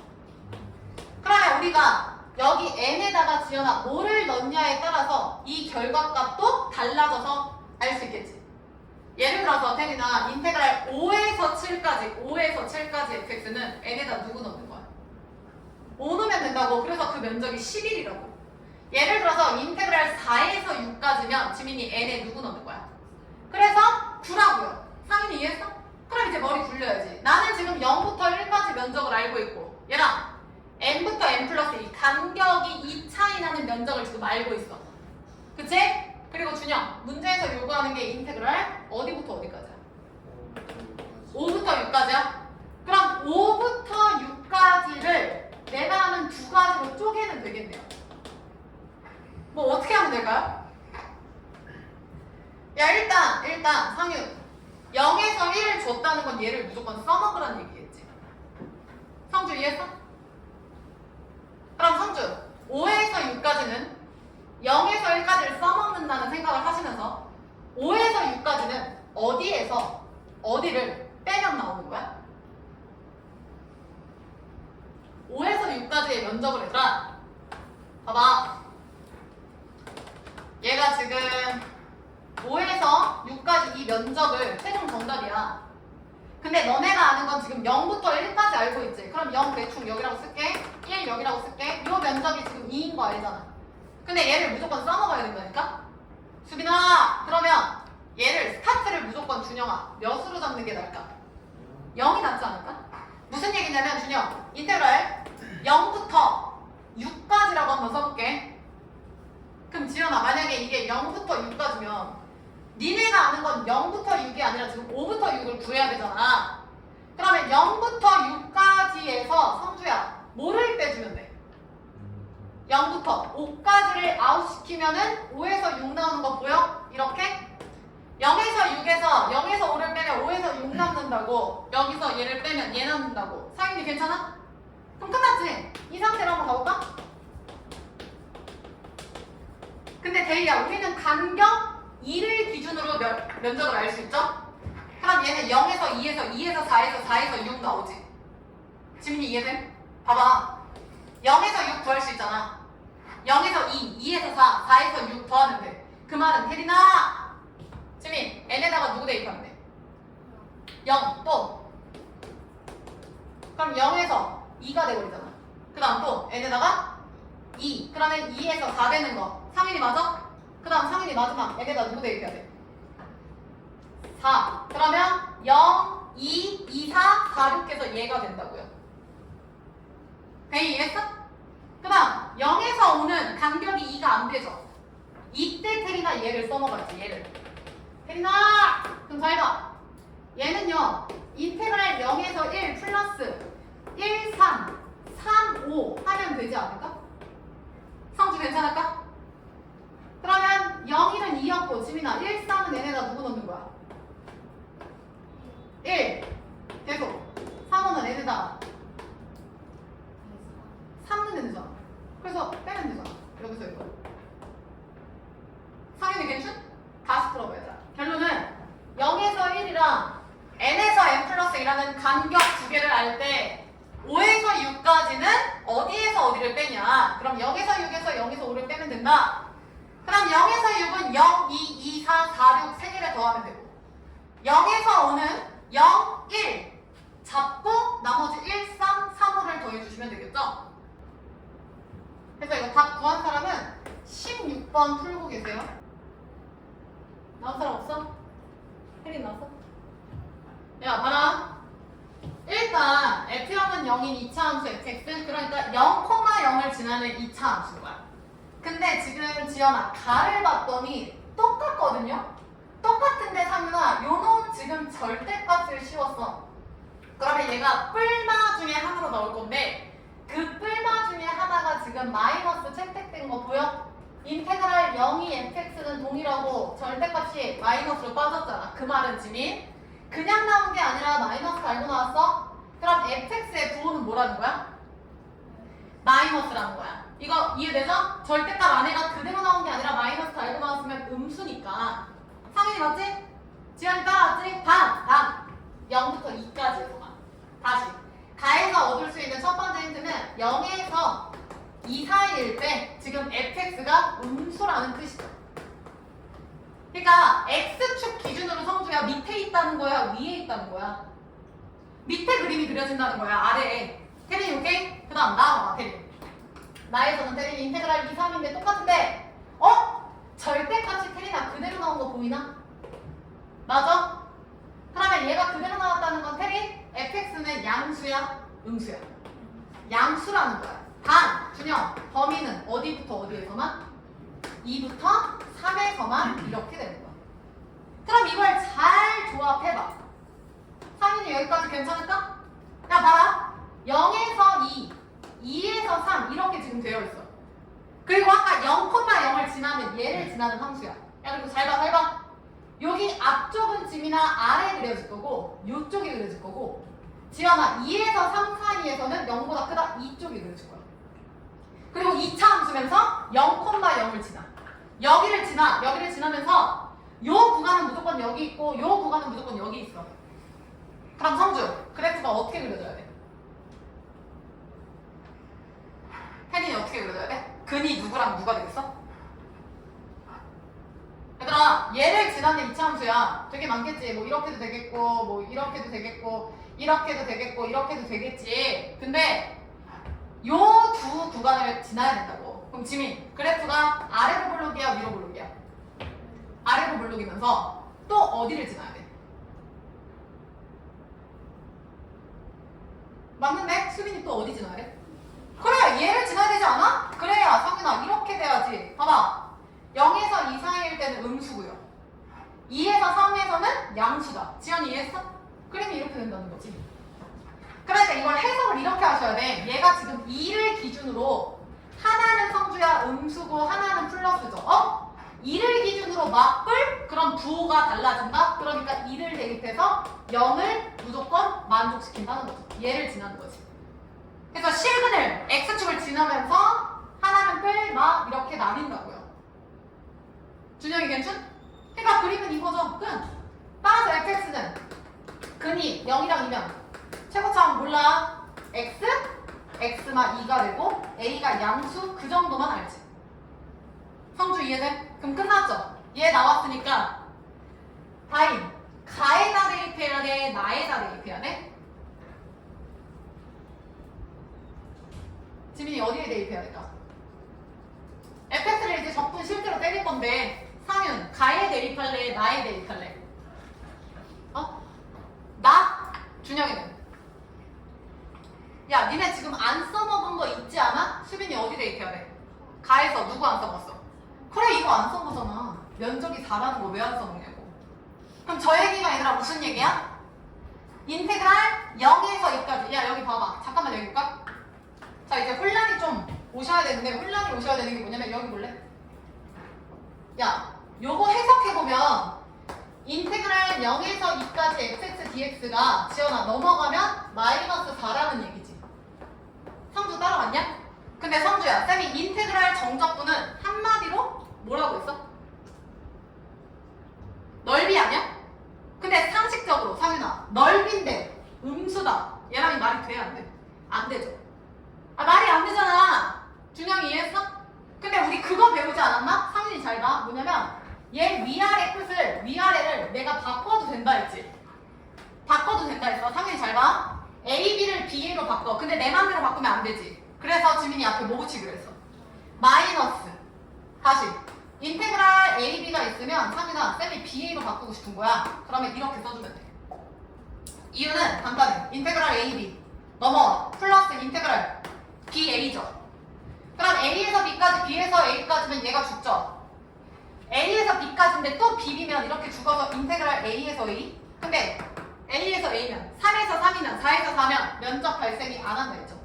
그러면 우리가 여기 n에다가 지연아 뭐를 넣냐에 따라서 이 결과값도 달라져서 알 수 있겠지. 예를 들어서 태민아 인테그랄 5에서 7까지 fx는 n에다 누구 넣는 거야? 5 넣으면 된다고. 그래서 그 면적이 11이라고. 예를 들어서 인테그랄 4에서 6까지면 지민이 n에 누구 넣는 거야? 그래서 9라고요. 상윤이 이해했어? 그럼 이제 머리 굴려야지. 나는 지금 0부터 1까지 면적을 알고 있고 얘랑 n부터 n 플러스 2 간격이 2 차이 나는 면적을 지금 알고 있어. 그치? 그리고 준영 문제에서 요구하는 게 인테그랄 어디부터 어디까지야? 5부터 6까지야? 그럼 5부터 6까지를 내가 하는 두 가지로 쪼개면 되겠네요. 뭐 어떻게 하면 될까요? 야 일단 상윤 0에서 1을 줬다는 건 얘를 무조건 써먹으라는 얘기겠지. 성주 이해했어? 그럼 성주 5에서 6까지는 0에서 1까지를 써먹는다는 생각을 하시면서 5에서 6까지는 어디에서 어디를 빼면 나오는 거야? 5에서 6까지의 면적을 얘들아 봐봐. 얘가 지금 5에서 6까지 이 면적을 최종 정답이야. 근데 너네가 아는 건 지금 0부터 1까지 알고 있지. 그럼 0 대충 여기라고 쓸게. 1 여기라고 쓸게. 이 면적이 지금 2인 거 알잖아. 근데 얘를 무조건 써먹어야 된다니까? 수빈아 그러면 얘를 스타트를 무조건 준영아 몇으로 잡는 게 나을까? 0이 낫지 않을까? 무슨 얘기냐면 준영 인테그랄 0부터 6까지라고 한번 써볼게. 그럼 지연아 만약에 이게 0부터 6까지면 니네가 아는 건 0부터 6이 아니라 지금 5부터 6을 구해야 되잖아. 그러면 0부터 6까지에서 성주야 뭐를 빼주면 돼? 0부터 5까지를 아웃시키면은 5에서 6 나오는 거 보여? 이렇게? 0에서 5를 빼면 5에서 6 남는다고. 여기서 얘를 빼면 얘 남는다고. 상윤이 괜찮아? 그럼 끝났지? 이 상태로 한번 가볼까? 근데 데이야 우리는 간격 2를 기준으로 면적을 알 수 있죠? 그럼 얘는 0에서 2에서 2에서 4에서 4에서 6 나오지. 지민이 이해돼? 봐봐. 0에서 6 구할 수 있잖아. 0에서 2, 2에서 4, 4에서 6 더하면 돼. 그 말은 혜린아! 지민, n에다가 누구 대입하면 돼? 0, 또. 그럼 0에서 2가 돼버리잖아. 그 다음 또 n에다가 2. 그러면 2에서 4 되는 거. 상인이 맞아? 그 다음 상인이 마지막 n에다 누구 대입해야 돼? 4. 그러면 0, 2, 2, 4, 4, 6해서 얘가 된다고요. 베이 이해했어? 그 다음 0에서 오는 간격이 2가 안 되죠. 이때 테리나 얘를 써먹어야지. 얘를. 테리나! 그럼 잘 봐. 얘는요. 인테그랄 0에서 1 플러스 1, 3, 3, 5 하면 되지 않을까? 성주 괜찮을까? 그러면 0, 1은 2였고 지민아 1, 3은 얘네다 누구 넣는 거야? 1 계속 3은 얘네다 3는 되잖아. 그래서 빼면 되잖아. 여기서 이거 상현이 괜찮? 다시 들어봐야 돼. 결론은 0에서 1이랑 n에서 n 플러스 1이라는 간격 두 개를 알 때 5에서 6까지는 어디에서 어디를 빼냐. 그럼 0에서 6에서 0에서 5를 빼면 된다. 그럼 0에서 6은 0, 2, 2, 4, 4, 6 3개를 더하면 되고 0에서 5는 0, 1 잡고 나머지 1, 3, 3, 5를 더해주시면 되겠죠? 그래서 이거 답 구한 사람은 16번 풀고 계세요. 나온 사람 없어? 혜린 나왔어? 야 봐라. 일단 f형은 0인 2차 함수 fx 그러니까 0,0을 지나는 2차 함수인 거야. 근데 지금 지연아 가를 봤더니 똑같거든요? 똑같은데 상윤아 요놈 지금 절대값을 씌웠어. 그러면 얘가 뿔마 중에 하나로 나올 건데 그 뿔마 중에 하나가 지금 마이너스 채택된 거 보여? 인테그랄 0이 fx는 동일하고 절대값이 마이너스로 빠졌잖아. 그 말은 지민 그냥 나온 게 아니라 마이너스 달고 나왔어? 그럼 fx의 부호는 뭐라는 거야? 마이너스라는 거야. 이거 이해되죠? 절대값 안에가 그대로 나온 게 아니라 마이너스 달고 나왔으면 음수니까. 상현이 맞지? 지연이 따라왔지? 반! 0부터 2까지에서만. 다시. 가에서 얻을 수 있는 첫 번째 힌트는 0에서 2 사이일 때 지금 fx가 음수라는 뜻이죠. 그러니까 x축 기준으로 성주야 밑에 있다는 거야? 위에 있다는 거야? 밑에 그림이 그려진다는 거야. 아래에. 태린이 오케이? 그 다음 나와봐 태린. 나에서는 태린이 인테그랄 2, 3인데 똑같은데 절대값이 태린아 그대로 나온 거 보이나? 맞아? 그러면 얘가 그대로 나왔다는 건 태린 fx는 양수야? 음수야? 양수라는 거야. 단, 준영, 범위는 어디부터 어디에서만? 2부터 3에서만 이렇게 되는 거야. 그럼 이걸 잘 조합해봐. 상인이 여기까지 괜찮을까? 야 봐라. 0에서 2, 2에서 3 이렇게 지금 되어 있어. 그리고 아까 0,0을 지나면 얘를 지나는 함수야. 야 그리고 잘 봐. 여기 앞쪽은 지민아 아래 그려질 거고 이쪽이 그려질 거고 지연아 2에서 3 사이에서는 0보다 크다 이쪽이 그려질 거야. 그리고 2차 함수면서 0,0을 지나. 여기를 지나면서 요 구간은 무조건 여기 있고 요 구간은 무조건 여기 있어. 그럼 성주 그래프가 어떻게 그려져야 돼? 혜린이 어떻게 그려져야 돼? 근이 누구랑 누가 되겠어? 얘들아 얘를 지나는 2차 함수야. 되게 많겠지. 뭐 이렇게도 되겠고 뭐 이렇게도 되겠고 이렇게도 되겠고 이렇게도 되겠지. 근데 요 두 구간을 지나야 된다고. 그럼 지민 그래프가 아래로 볼록이야 위로 볼록이야? 아래로 볼록이면서 또 어디를 지나야 돼? 맞는데? 수빈이 또 어디 지나야 돼? 그래 얘를 지나야 되지 않아? 그래야 상윤아 이렇게 돼야지. 봐봐 0에서 2 사이일 때는 음수고요 2에서 3에서는 양수다. 지연이 이해했어? 그림이 이렇게 된다는 거지. 그러니까 이걸 해석을 이렇게 하셔야 돼. 얘가 지금 2를 기준으로 하나는 성주야 음수고 하나는 플러스죠. 2를 기준으로 맞불? 그럼 부호가 달라진다? 그러니까 2를 대입해서 0을 무조건 만족시킨다는 거죠. 얘를 지나는 거지. 그래서 실근을 x축을 지나면서 하나는 끌, 막 이렇게 나뉜다고요. 준영이 괜찮? 그러니까 그림은 이거죠. 끝. 따라서 fx는 근이 0이랑 2면 최고차항 몰라. x, x만 2가 되고 a가 양수 그 정도만 알지. 성주 이해돼? 그럼 끝났죠? 얘 나왔으니까 다인 가에다 대입해야 돼? 나에다 대입해야 돼? 지민이 어디에 대입해야 될까? fx를 이제 적분 실제로 때릴 건데 상윤 가에 대입할래? 나에 대입할래? 어? 나? 준영이는? 야 니네 지금 안 써먹은 거 있지 않아? 수빈이 어디 대입해야 돼? 가에서 누구 안 써먹었어? 그래 이거 안 써보잖아. 면적이 4라는 거 왜 안 써먹냐고. 그럼 저 얘기가 얘들아 무슨 얘기야? 인테그랄 0에서 2까지. 야 여기 봐봐. 잠깐만 여기 볼까? 자 이제 혼란이 좀 오셔야 되는데 혼란이 오셔야 되는 게 뭐냐면 여기 볼래? 야 요거 해석해보면 인테그랄 0에서 2까지 fx dx가 지연아 넘어가면 마이너스 4라는 얘기지. 성주 따라왔냐? 근데 성주야 쌤이 인테그랄 정적분은 한마디로 뭐라고 했어? 넓이 아니야? 근데 상식적으로 상윤아 넓이인데 음수다. 얘랑 말이 돼? 안 돼? 안 되죠. 아 말이 안 되잖아. 준영이 이해했어? 근데 우리 그거 배우지 않았나? 상윤이 잘 봐. 뭐냐면 얘 위아래 끝을 위아래를 내가 바꿔도 된다 했지. 바꿔도 된다 했어. 상윤이 잘 봐. A, B를 B, A로 바꿔. 근데 내 맘대로 바꾸면 안 되지. 그래서 지민이 앞에 뭐 붙이기로 했어? 마이너스. 다시 인테그랄 A, B가 있으면 상윤아 쌤이 B, A로 바꾸고 싶은 거야. 그러면 이렇게 써주면 돼. 이유는 간단해. 인테그랄 A, B 넘어와. 플러스 인테그랄 B, A죠. 그럼 A에서 B까지 B에서 A까지면 얘가 죽죠. A에서 B까지인데 또 B면 이렇게 죽어서 인테그랄 A에서 A. 근데 A에서 A면 3에서 3이면 4에서 4면 면적 발생이 안 한다 했죠.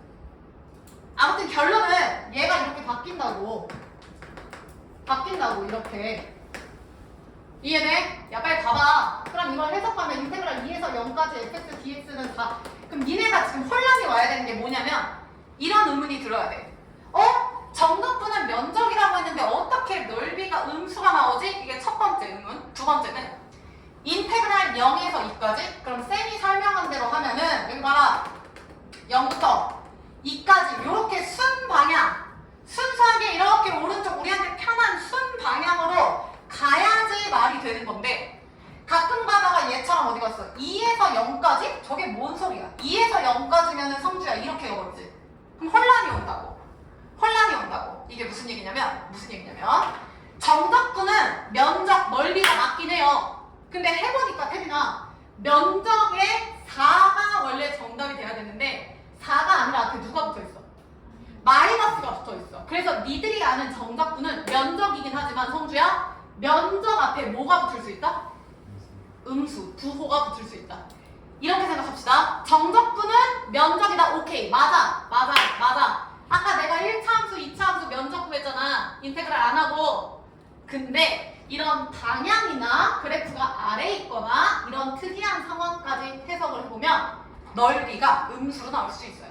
아무튼 결론은 얘가 이렇게 바뀐다고 이렇게. 이해돼? 야 빨리 봐봐. 그럼 이걸 해석하면 인테그랄 2에서 0까지 fx dx는 다. 그럼 니네가 지금 혼란이 와야 되는 게 뭐냐면 이런 의문이 들어야 돼. 정적분은 면적이라고 했는데 어떻게 넓이가 음수가 나오지? 이게 첫 번째 의문. 두 번째는 인테그랄 0에서 2까지. 그럼 쌤이 설명한 대로 하면은 여기 봐라. 0부터 2까지 이렇게 순 방향 순수하게 이렇게 오른쪽 우리한테 편한 순 방향으로 가야지 말이 되는 건데 가끔 가다가 얘처럼 어디 갔어? 2에서 0까지? 저게 뭔 소리야? 2에서 0까지면은 성주야 이렇게 가버리지. 그럼 혼란이 온다고. 이게 무슨 얘기냐면 정적분은 면적 넓이가 맞긴 해요. 근데 해보니까 태빈아 면적에 4가 원래 정답이 돼야 되는데 4가 아니라 앞에 누가 붙어있어? 마이너스가 붙어있어. 그래서 니들이 아는 정적분은 면적이긴 하지만 성주야 면적 앞에 뭐가 붙을 수 있다? 음수, 부호가 붙을 수 있다. 이렇게 생각합시다. 정적분은 면적이다. 오케이. 맞아. 아까 내가 1차 함수, 2차 함수 면적 구했잖아. 인테그랄 안 하고. 근데 이런 방향이나 그래프가 아래에 있거나 이런 특이한 상황까지 해석을 해보면 넓이가 음수로 나올 수 있어요.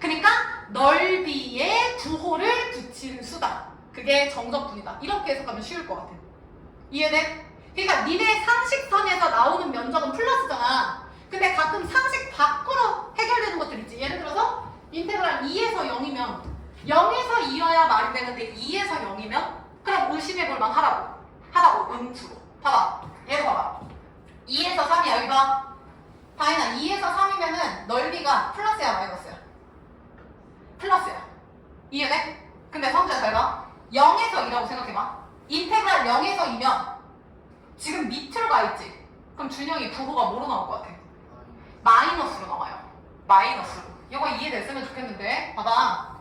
그러니까 넓이에 부호를 붙이는 수다. 그게 정적분이다. 이렇게 해석하면 쉬울 것 같아. 이해돼? 그러니까 니네 상식선에서 나오는 면적은 플러스잖아. 근데 가끔 상식 밖으로 해결되는 것들 있지. 예를 들어서 인테그랄 2에서 0이면 0에서 2여야 말이 되는데 2에서 0이면 그럼 의심해볼 만 하다고 음수로. 봐봐. 얘를 봐봐. 2에서 3이야. 여기 봐. 다인아 2에서 3이면은 넓이가 플러스야 마이너스야? 플러스야. 이해돼? 근데 성주야 잘 봐. 0에서 2라고 생각해봐. 인테그랄 0에서 2면 지금 밑으로 가 있지. 그럼 준영이 부호가 뭐로 나올 것 같아? 마이너스로 나와요. 마이너스로. 이거 이해됐으면 좋겠는데 봐봐.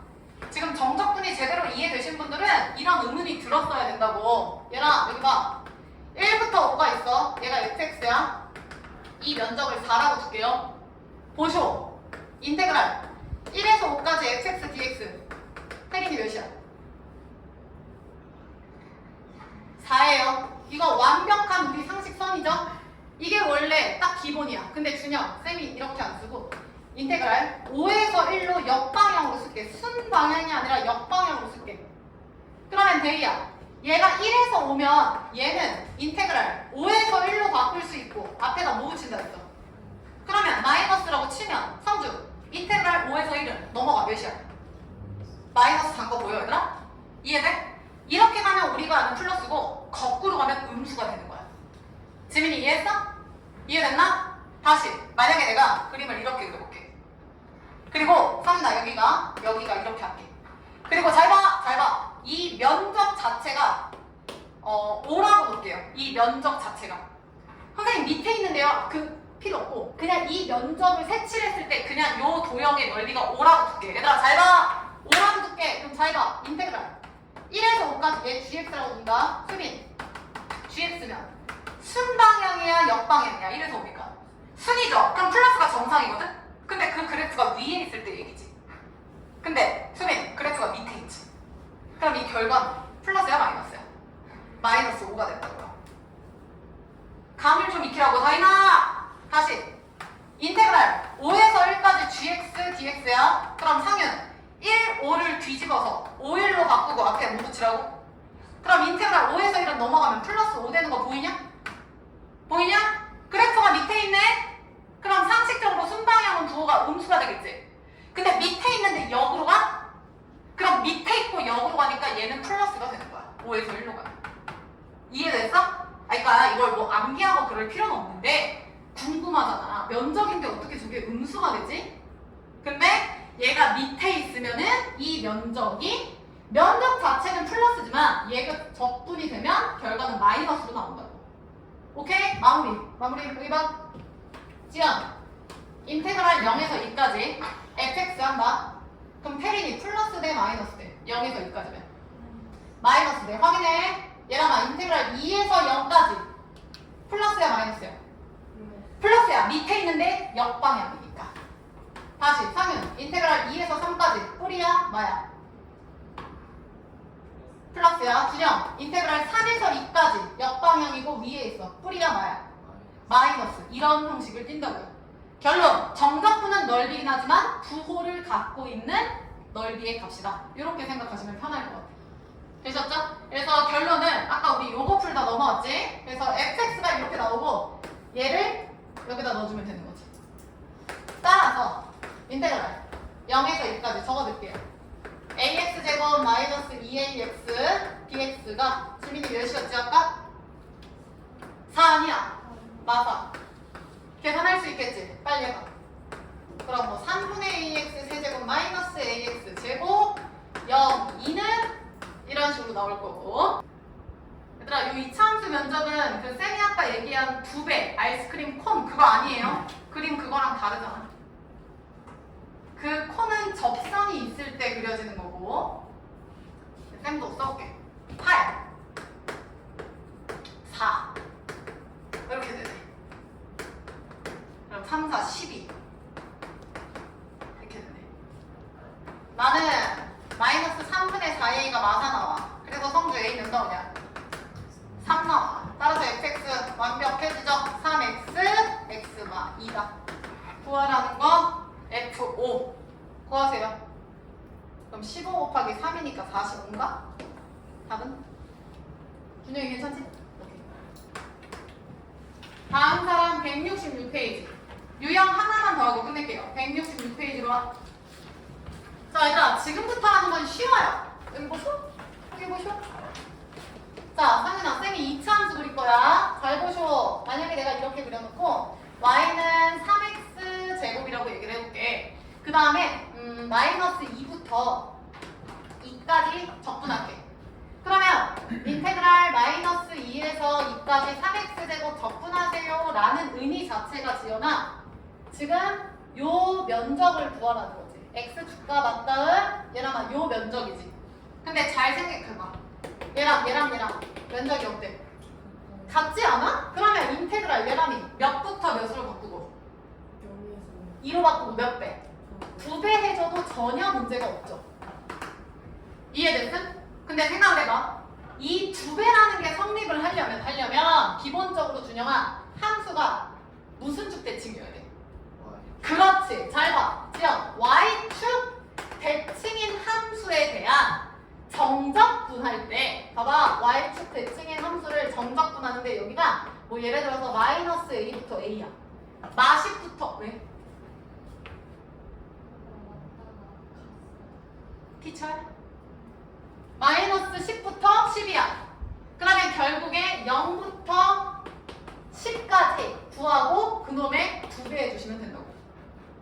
지금 정적분이 제대로 이해되신 분들은 이런 의문이 들었어야 된다고. 얘랑 여기 봐. 1부터 5가 있어. 얘가 fx야. 이 면적을 4라고 줄게요. 보쇼. 인테그랄 1에서 5까지 fx dx. 혜린이 몇이야? 4예요. 이거 완벽한 우리 상식선이죠? 이게 원래 딱 기본이야. 근데 준영, 쌤이 이렇게 안 쓰고 인테그랄 5에서 1로 역방향으로 쓸게. 순 방향이 아니라 역방향으로 쓸게. 그러면 데이야. 얘가 1에서 5면 얘는 인테그랄 5에서 1로 바꿀 수 있고 앞에다 뭐 붙인다 했어? 이해돼? 이렇게 가면 우리가 아는 플러스고 거꾸로 가면 음수가 되는 거야. 지민이 이해했어? 이해됐나? 다시 만약에 내가 그림을 이렇게 그려볼게. 그리고 성윤아 여기가 이렇게 할게. 그리고 잘 봐. 이 면적 자체가 5라고 볼게요. 이 면적 자체가. 선생님 밑에 있는데요. 그 필요 없고 그냥 이 면적을 색칠했을 때 그냥 요 도형의 넓이가 5라고 둘게. 얘들아 잘 봐. 5라고 둘게. 그럼 잘 봐. 인테그랄 1에서 5까지 얘 gx라고 둔다. 수빈 gx면 순방향이야 역방향이야? 1에서 5니까 순이죠. 그럼 플러스가 정상이거든? 근데 그 그래프가 위에 있을 때 얘기지. 근데 수빈 그래프가 밑에 있지. 그럼 이 결과는 플러스야 마이너스야? 마이너스 5가 된다고요. 감을 좀 익히라고. 다이나 다시 인테그랄 5에서 1까지 gx dx야. 그럼 상윤 1, 5를 뒤집어서 5, 1로 바꾸고 앞에 뭐 붙이라고? 그럼 인테그랄 5에서 1은 넘어가면 플러스 5 되는 거 보이냐? 보이냐? 그래프가 밑에 있네? 그럼 상식적으로 순방향은 부호가 음수가 되겠지? 근데 밑에 있는데 역으로 가? 그럼 밑에 있고 역으로 가니까 얘는 플러스가 되는 거야. 5에서 1로 가면. 이해됐어? 그러니까 이걸 뭐 암기하고 그럴 필요는 없는데 궁금하잖아. 면적인데 어떻게 저게 음수가 되지? 근데 얘가 밑에 있으면은 이 면적 자체는 플러스지만 얘가 적분이 되면 결과는 마이너스로 나온다고. 오케이? 마무리. 여기 봐. 지연. 인테그랄 0에서 2까지 fx 한다. 그럼 태린이 플러스 대 마이너스 대? 0에서 2까지면 마이너스 대. 확인해. 얘랑아 인테그랄 2에서 0까지 플러스야 마이너스야? 플러스야. 밑에 있는데 역방향이니까. 다시 상윤 인테그랄 2에서 3까지 뿌리야 마야? 플러스야. 준영 인테그랄 3에서 2까지 역방향이고 위에 있어. 뿌리야 마야? 마이너스. 이런 형식을 띈다고요. 결론 정적분은 넓이긴 하지만 부호를 갖고 있는 넓이의 값이다. 이렇게 생각하시면 편할 것 같아요. 되셨죠? 그래서 결론은 아까 우리 요거 풀다 넘어왔지? 그래서 fx가 이렇게 나오고 얘를 여기다 넣어주면 되는 거지. 따라서 인테그랄 0에서 2까지 적어둘게요. ax제곱 마이너스 2ax dx가 지민이 몇이었지 아까? 4 아니야? 맞아. 계산할 수 있겠지? 빨리 해봐. 그럼 뭐 3분의 ax 세제곱 마이너스 ax 제곱 0, 2는 이런 식으로 나올 거고. 얘들아 이 이차함수 면적은 그 쌤이 아까 얘기한 2배 아이스크림 콘 그거 아니에요? 그림 그거랑 다르잖아. 그 콘은 접선이 있을 때 그려지는 거고 쌤도 써볼게. 8 4 이렇게 되네. 그럼 3, 4, 12 이렇게 되네. 나는 마이너스 3분의 4a가 맞아 나와. 그래서 성주 a 는 나오냐? 3 나와. 따라서 fx 완벽해지죠? 3x x마 2다. 구하라는 거 f5 구하세요. 그럼 15 곱하기 3이니까 45인가? 답은? 준영이 괜찮지? 다음 사람 166페이지. 유형 하나만 더 하고 끝낼게요. 166페이지로 와. 자, 얘들아 지금부터 하는 건 쉬워요. 여기 보쇼? 여기 보쇼? 자, 상윤아 쌤이 2차함수 그릴 거야. 잘 보쇼. 만약에 내가 이렇게 그려놓고 y는 3x 제곱이라고 얘기를 해볼게. 그 다음에 마이너스 2부터 2까지 적분할게. 그러면 인테그랄 마이너스 2에서 2까지 3x 제곱 적분하세요 라는 의미 자체가 지연아 지금 요 면적을 구하라는 거지. x축과 맞닿은 얘랑 요 면적이지. 근데 잘 생각해봐. 얘랑 면적이 어때? 같지 않아? 그러면 인테그랄 얘랑이 몇부터 몇으로 바꾸고 2로 바꾸고 몇 배? 2배 해줘도 전혀 문제가 없죠. 이해됐음? 근데 생각을 해봐. 이 2배라는 게 성립을 하려면 기본적으로 준영아 함수가 무슨 축 대칭이어야 돼? 그렇지. 잘 봐. 지영 y축 대칭인 함수에 대한 정적분할 때 봐봐. y축 대칭인 함수를 정적분하는데 여기가 뭐 예를 들어서 마이너스 a부터 a야. 마십부터 왜? 티처? 마이너스 10부터 10이야. 그러면 결국에 0부터 10까지 구하고 그놈의 2배 해주시면 된다고.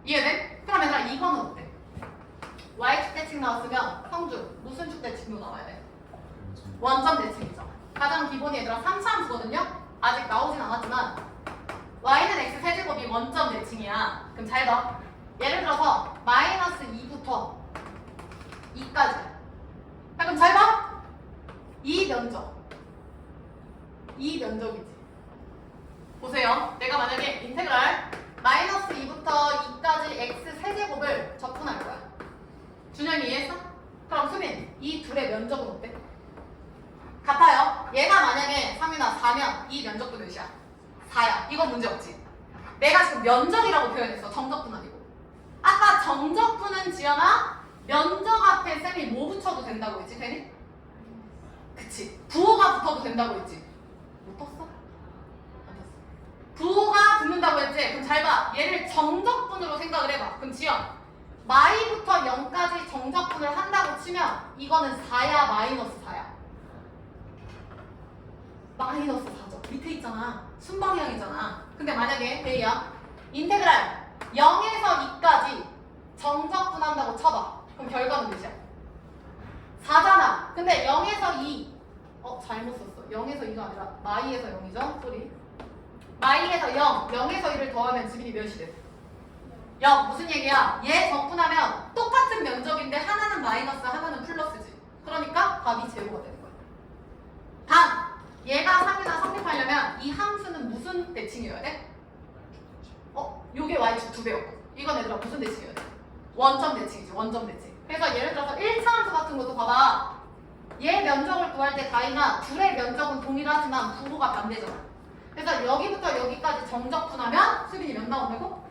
이해돼? 그러면 얘들아 이거는 어때? Y축 대칭 나왔으면 성주 무슨 축 대칭도 나와야 돼? 원점 대칭이죠. 가장 기본이 얘들아 3차 함수거든요? 아직 나오진 않았지만 Y는 X 세제곱이 원점 대칭이야. 그럼 잘 봐. 예를 들어서 마이너스 2부터 2까지. 자, 그럼 잘 봐. 이 면적이지. 보세요. 내가 만약에 인테그랄 마이너스 2부터 2까지 X 세제곱을 적분할 거야. 준영이 이해했어? 그럼 수민, 이 둘의 면적은 어때? 같아요. 얘가 만약에 3이나 4면 이 면적도 몇이야? 4야. 이건 문제 없지. 내가 지금 면적이라고 표현했어. 정적분 아니고. 아까 정적분은 지연아 면적 앞에 쌤이 뭐 붙여도 된다고 했지? 되니? 그치. 부호가 붙어도 된다고 했지? 못 떴어? 안 떴어. 부호가 붙는다고 했지? 그럼 잘 봐. 얘를 정적분으로 생각을 해봐. 그럼 지연 마이부터 0까지 정적분을 한다고 치면 이거는 4야 마이너스 4야? 마이너스 4죠. 밑에 있잖아. 순방향이잖아. 근데 만약에 대이야 인테그랄 0에서 2까지 정적분 한다고 쳐봐. 그럼 결과는 몇이야? 4잖아. 근데 0에서 2 잘못 썼어. 0에서 2가 아니라 마이에서 0이죠? 소리. 마이에서 0, 0에서 2를 더하면 지민이 몇이 돼? 0. 무슨 얘기야? 얘 적분하면 똑같은 면적인데 하나는 마이너스 하나는 플러스지. 그러니까 답이 제로가 되는 거야. 단 얘가 3이나 성립하려면 이 함수는 무슨 대칭이어야 돼? 요게 y축 2배였고 이건 얘들아 무슨 대칭이어야 돼? 원점 대칭이지. 원점 대칭. 그래서 예를 들어서 1차 함수 같은 것도 봐봐. 얘 면적을 구할 때 다이나 둘의 면적은 동일하지만 부호가 반대잖아. 그래서 여기부터 여기까지 정적분하면 수빈이 몇 나온다고?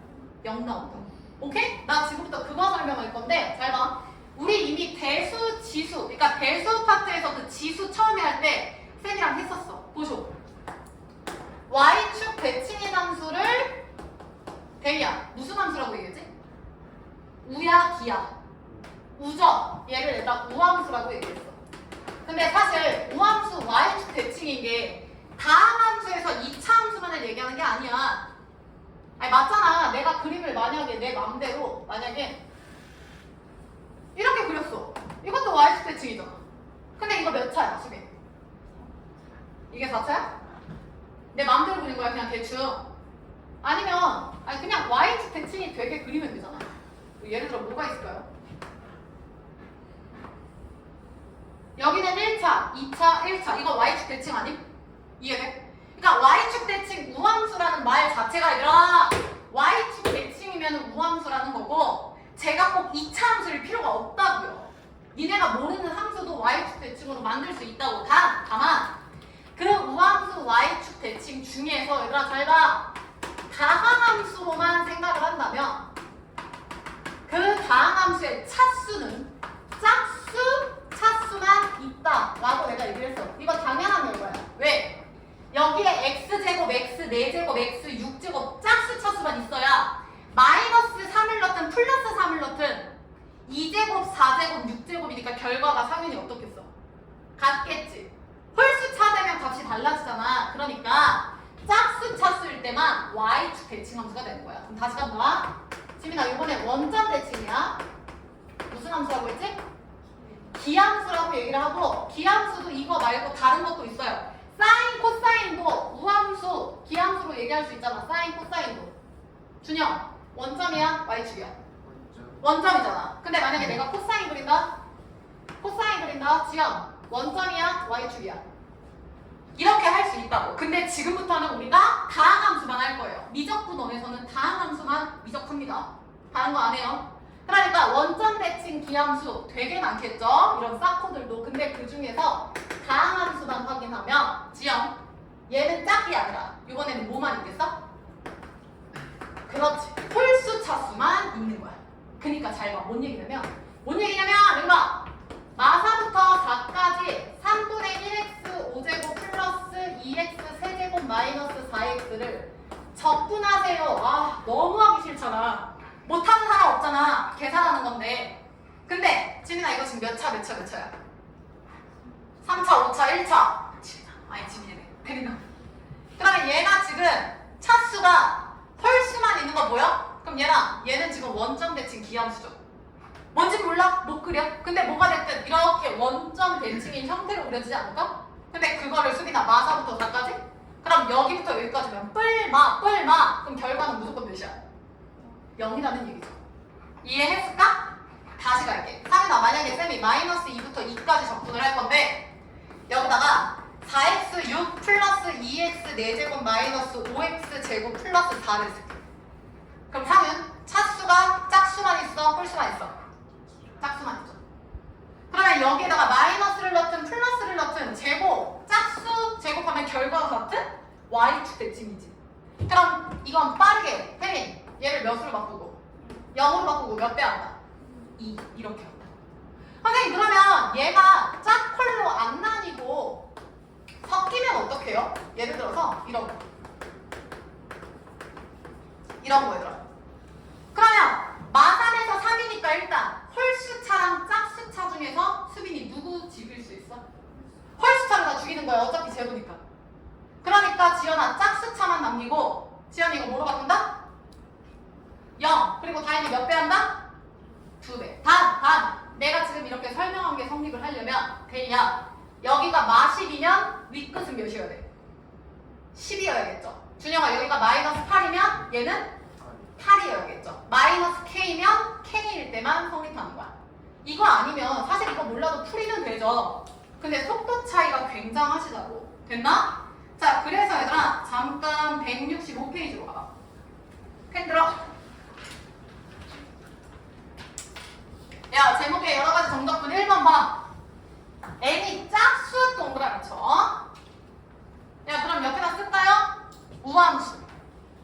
0 나온다고. 오케이? 나 지금부터 그거 설명할 건데 잘 봐. 우리 이미 대수, 지수, 그러니까 대수 파트에서 그 지수 처음에 할 때 쌤이랑 했었어. 보쇼. y축 대칭인 함수를 대이야. 무슨 함수라고 얘기했지? 우야, 기야. 우죠. 얘를 얘가 우함수라고 얘기했어. 근데 사실 우함수 y축 대칭인 게 다항 함수에서 2차 함수만을 얘기하는 게 아니야. 아니 맞잖아. 내가 그림을 만약에 내 맘대로 만약에 이렇게 그렸어. 이것도 y축 대칭이잖아. 근데 이거 몇 차야, 수빈? 이게 4차야? 내 맘대로 그린 거야, 그냥 대충. 아니면 그냥 y축 대칭이 되게 그리면 되잖아. 예를 들어 뭐가 있을까요? 여기는 1차, 2차, 1차. 이거 y축 대칭 아님? 이해돼? 그러니까 y축 대칭 우함수라는 말 자체가 아니라 y축 대칭이면 우함수라는 거고 제가 꼭 2차 함수일 필요가 없다고요. 니네가 모르는 함수도 y축 대칭으로 만들 수 있다고. 다만 그 우함수 y축 대칭 중에서 얘들아 잘 봐. 다항함수로만 생각을 한다면 그 다항함수의 차수는 차수만 있다라고 내가 얘기를 했어. 이거 당연한 결과야. 왜? 여기에 x제곱, x 4제곱, x 6제곱 짝수 차수만 있어야 마이너스 3을 넣든 플러스 3을 넣든 2제곱, 4제곱, 6제곱이니까 결과가 당연히 어떻겠어? 같겠지. 홀수 차 되면 값이 달라지잖아. 그러니까 짝수 차수일 때만 y축 대칭 함수가 되는 거야. 그럼 다시 간다. 지민아 이번에 원점 대칭이야. 무슨 함수라고 했지? 기함수라고 얘기를 하고 기함수도 이거 말고 다른 것도 있어요. 사인, 코사인도 우함수, 기함수로 얘기할 수 있잖아. 사인, 코사인도. 준영, 원점이야? y축이야? 원점이잖아. 근데 만약에 내가 코사인 그린다? 코사인 그린다? 지영, 원점이야? y축이야? 이렇게 할 수 있다고. 근데 지금부터는 우리가 다항함수만 할 거예요. 미적분원에서는 다항함수만 미적합니다. 다른 거 안 해요. 그러니까 원점 대칭 기함수 되게 많겠죠? 이런 사코들도. 근데 그 중에서 다항함수만 확인하면 지영, 얘는 짝이 아니라 이번에는 뭐만 있겠어? 그렇지. 홀수 차수만 있는 거야. 그러니까 잘 봐. 뭔 얘기냐면 이거 마사부터 4까지 3분의 1x 5제곱 플러스 2x 세제곱 마이너스 4x를 적분하세요. 너무 하기 싫잖아. 못하는 사람 없잖아. 계산하는 건데. 근데 지민아 이거 지금 몇 차야? 3차, 5차, 1차. 아니, 지민이네. 그러니까. 그러면 얘가 지금 차수가 홀수만 있는 거 보여? 그럼 얘는 지금 원점 대칭 기함수죠. 뭔지 몰라? 못 그려? 근데 뭐가 됐든 이렇게 원점 대칭인 형태로 그려지지 않을까? 근데 그거를 수빈아 마사부터 다까지? 그럼 여기부터 여기까지면 뿔마 그럼 결과는 무조건 몇이야? 0이라는 얘기죠. 이해했을까? 다시 갈게. 상윤아 만약에 쌤이 마이너스 2부터 2까지 적분을 할 건데 여기다가 4x6 플러스 2x 4제곱 마이너스 5x 제곱 플러스 4를 쓸게. 그럼 상윤 차수가 짝수만 있어? 홀수만 있어? 짝수만 있죠. 그러면 여기에다가 마이너스를 넣든 플러스를 넣든 제곱, 짝수 제곱하면 결과가 같은 y축 대칭이지. 그럼 이건 빠르게 혜민 얘를 몇으로 바꾸고 0으로 바꾸고 몇 배 한다? 2 이렇게 한다. 선생님 그러면 얘가 짝홀로 안 나뉘고 섞이면 어떡해요? 예를 들어서 이런 거 얘들아. 그러면 마산에서 3이니까 일단 홀수차랑 짝수차 중에서 수빈이 누구 죽일 수 있어? 홀수차를 다 죽이는 거야. 어차피 제로니까. 그러니까 지연아 짝수차만 남기고 지연이 이거 뭐로 바꾼다? 0. 그리고 다인이 몇 배 한다? 2배. 단 내가 지금 이렇게 설명한 게 성립을 하려면 대리야 여기가 마십이면 윗끝은 몇이어야 돼? 10이어야겠죠. 준영아 여기가 마이너스 8이면 얘는 8이어야겠죠. 마이너스 K면 K일 때만 성립하는 거야. 이거 아니면 사실 이거 몰라도 풀이는 되죠. 근데 속도 차이가 굉장하시다고. 됐나? 자 그래서 얘들아 잠깐 165페이지로 가봐. 펜 들어. 야 제목에 여러가지 정답분 1번 봐. n이 짝수 동그라미 쳐. 야 그럼 옆에다 쓸까요? 우함수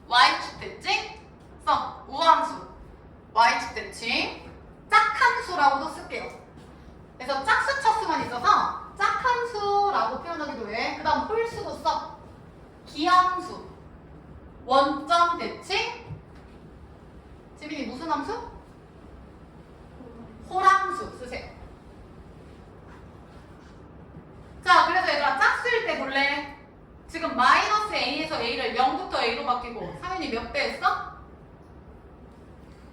y축 대칭 써. 우함수 y축 대칭 짝함수라고도 쓸게요. 그래서 짝수 척수만 있어서 짝함수라고 표현하기도 해. 그 다음 홀수도 써. 기함수 원점 대칭 지민이 무슨 함수? 홀함수 쓰세요. 자 그래서 얘들아 짝수일 때 볼래? 지금 마이너스 a에서 a를 0부터 a로 바뀌고 상윤이 몇 배 했어?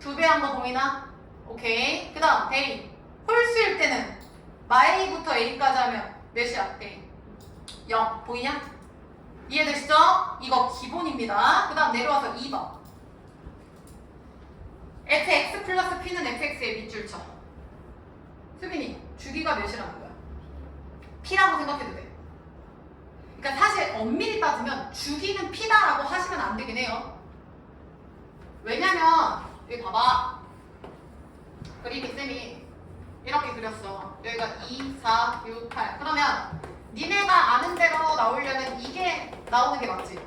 2배 한 거 보이나? 오케이. 그 다음 대인 홀수일 때는 마이부터 a까지 하면 몇이야? 대인 0 보이냐? 이해되시죠? 이거 기본입니다. 그 다음 내려와서 2번 fx 플러스 p는 fx의 밑줄 쳐. 수빈이 주기가 몇이라는 거야? p라고 생각해도 돼. 그러니까 사실 엄밀히 따지면 주기는 p다라고 하시면 안 되긴 해요. 왜냐면 여기 봐봐. 그림이 쌤이 이렇게 그렸어. 여기가 2, 4, 6, 8. 그러면 니네가 아는 대로 나오려면 이게 나오는 게 맞지?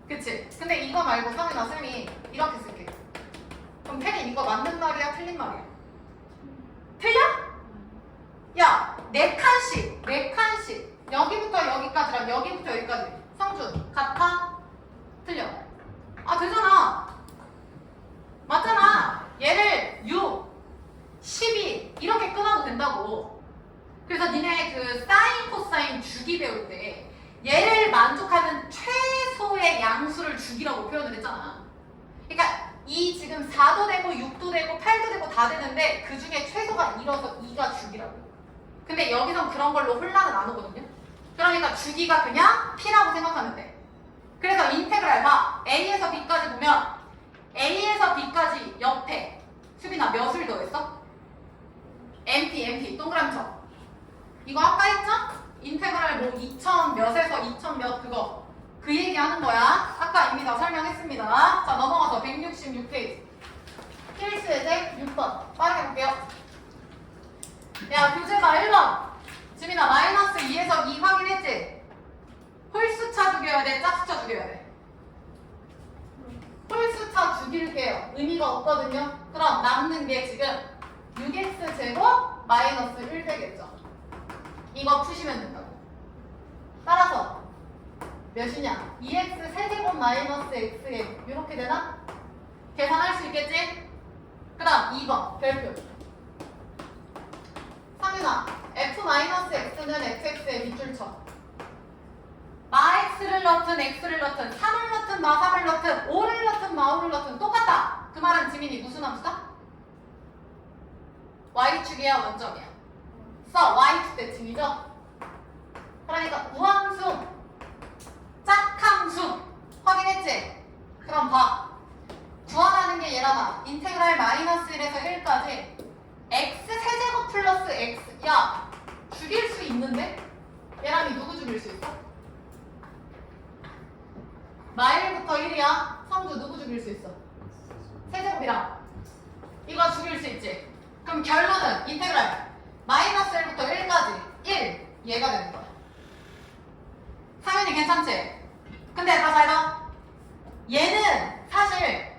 그치? 근데 이거 말고 성윤아 쌤이 이렇게 쓸게. 그럼 혜린 이거 맞는 말이야? 틀린 말이야? 틀려? 야, 4칸씩 여기부터 여기까지랑 여기부터 여기까지 성준 같아? 틀려? 아 되잖아. 맞잖아. 얘를 6, 12 이렇게 끊어도 된다고. 그래서 니네 그 사인 코사인 주기 배울 때 얘를 만족하는 최소의 양수를 주기라고 표현을 했잖아. 그러니까 이 지금 4도 되고 6도 되고 8도 되고 다 되는데 그 중에 최소가 2라서 2가 주기라고. 근데 여기선 그런 걸로 혼란은 안 오거든요. 그러니까 주기가 그냥 p라고 생각하면 돼. 그래서 인테그랄 봐. a에서 b까지 보면 a에서 b까지 옆에 수빈아 몇을 더했어? mp 동그라미 쳐. 이거 아까 했죠? 인테그랄 뭐 2000 몇에서 2000 몇 그거 그 얘기 하는 거야. 아까입니다. 설명했습니다. 자 넘어가서 166페이지 필수예제 6번 빠르게 볼게요. 야 교재가 1번 지민아 마이너스 2에서 2 확인했지? 홀수차 죽여야 돼? 짝수차 죽여야 돼? 홀수차 죽일게요. 의미가 없거든요. 그럼 남는 게 지금 6x 제곱 마이너스 1 되겠죠. 이거 푸시면 된다고. 따라서 몇이냐? 2x 세제곱 마이너스 x에 이렇게 되나? 계산할 수 있겠지? 그 다음 2번 별표. 상윤아 준아, f-x는 fx의 밑줄 쳐. 마x를 넣든 x를 넣든 3을 넣든 마3을 넣든 5를 넣든 마5를 넣든 똑같다. 그 말은 지민이 무슨 함수다? y축이야 원점이야? 써 y축 대칭이죠? 그러니까 우함수 짝함수 확인했지? 그럼 봐. 구하라는 게 얘라봐. 인테그랄 마이너스 1에서 1까지 x 세제곱 플러스 x. 야, 죽일 수 있는데? 얘랑이 누구 죽일 수 있어? 마1부터 1이야. 성주 누구 죽일 수 있어? 세제곱이랑 이거 죽일 수 있지? 그럼 결론은 인테그랄 마이너스 1부터 1까지 1 얘가 되는 거야. 상현이 괜찮지? 근데 다 잘 봐. 얘는 사실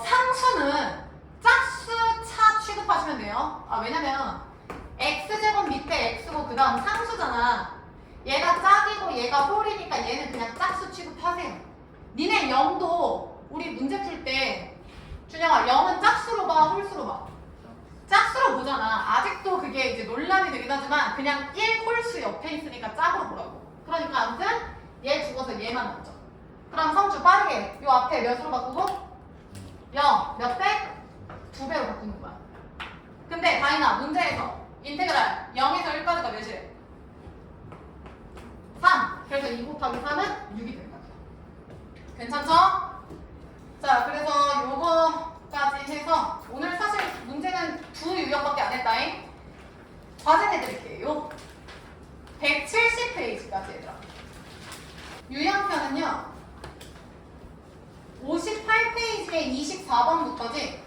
상수는 짝수차 취급하시면 돼요. 왜냐면 x제곱 밑에 x고 그 다음 상수잖아. 얘가 짝이고 얘가 홀이니까 얘는 그냥 짝수 취급하세요. 니네 0도 우리 문제 풀 때 준영아 0은 짝수로 봐 홀수로 봐? 짝수로 보잖아. 아직도 그게 이제 논란이 되긴 하지만 그냥 1 홀수 옆에 있으니까 짝으로 보라고. 그러니까 아무튼 얘 죽어서 얘만 넣죠. 그럼 성주 빠르게 요 앞에 몇으로 바꾸고? 0 몇 배? 2배로 바꾸는 거야. 근데 다인아 문제에서 인테그랄 0에서 1까지가 몇이래? 3. 그래서 2 곱하기 3은 6이 되는 거야. 괜찮죠? 자, 그래서 요거까지 해서 오늘 사실 문제는 2유형밖에 안 했다잉. 과제 내드릴게요. 170페이지까지 얘들아. 유형편은요 58페이지에 24번부터지.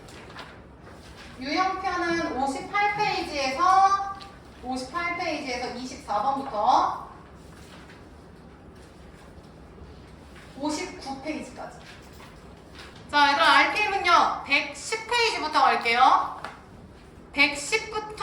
유형편은 58페이지에서 24번부터 59페이지까지. 자, 얘들아 RPM은요 110페이지부터 갈게요. 110부터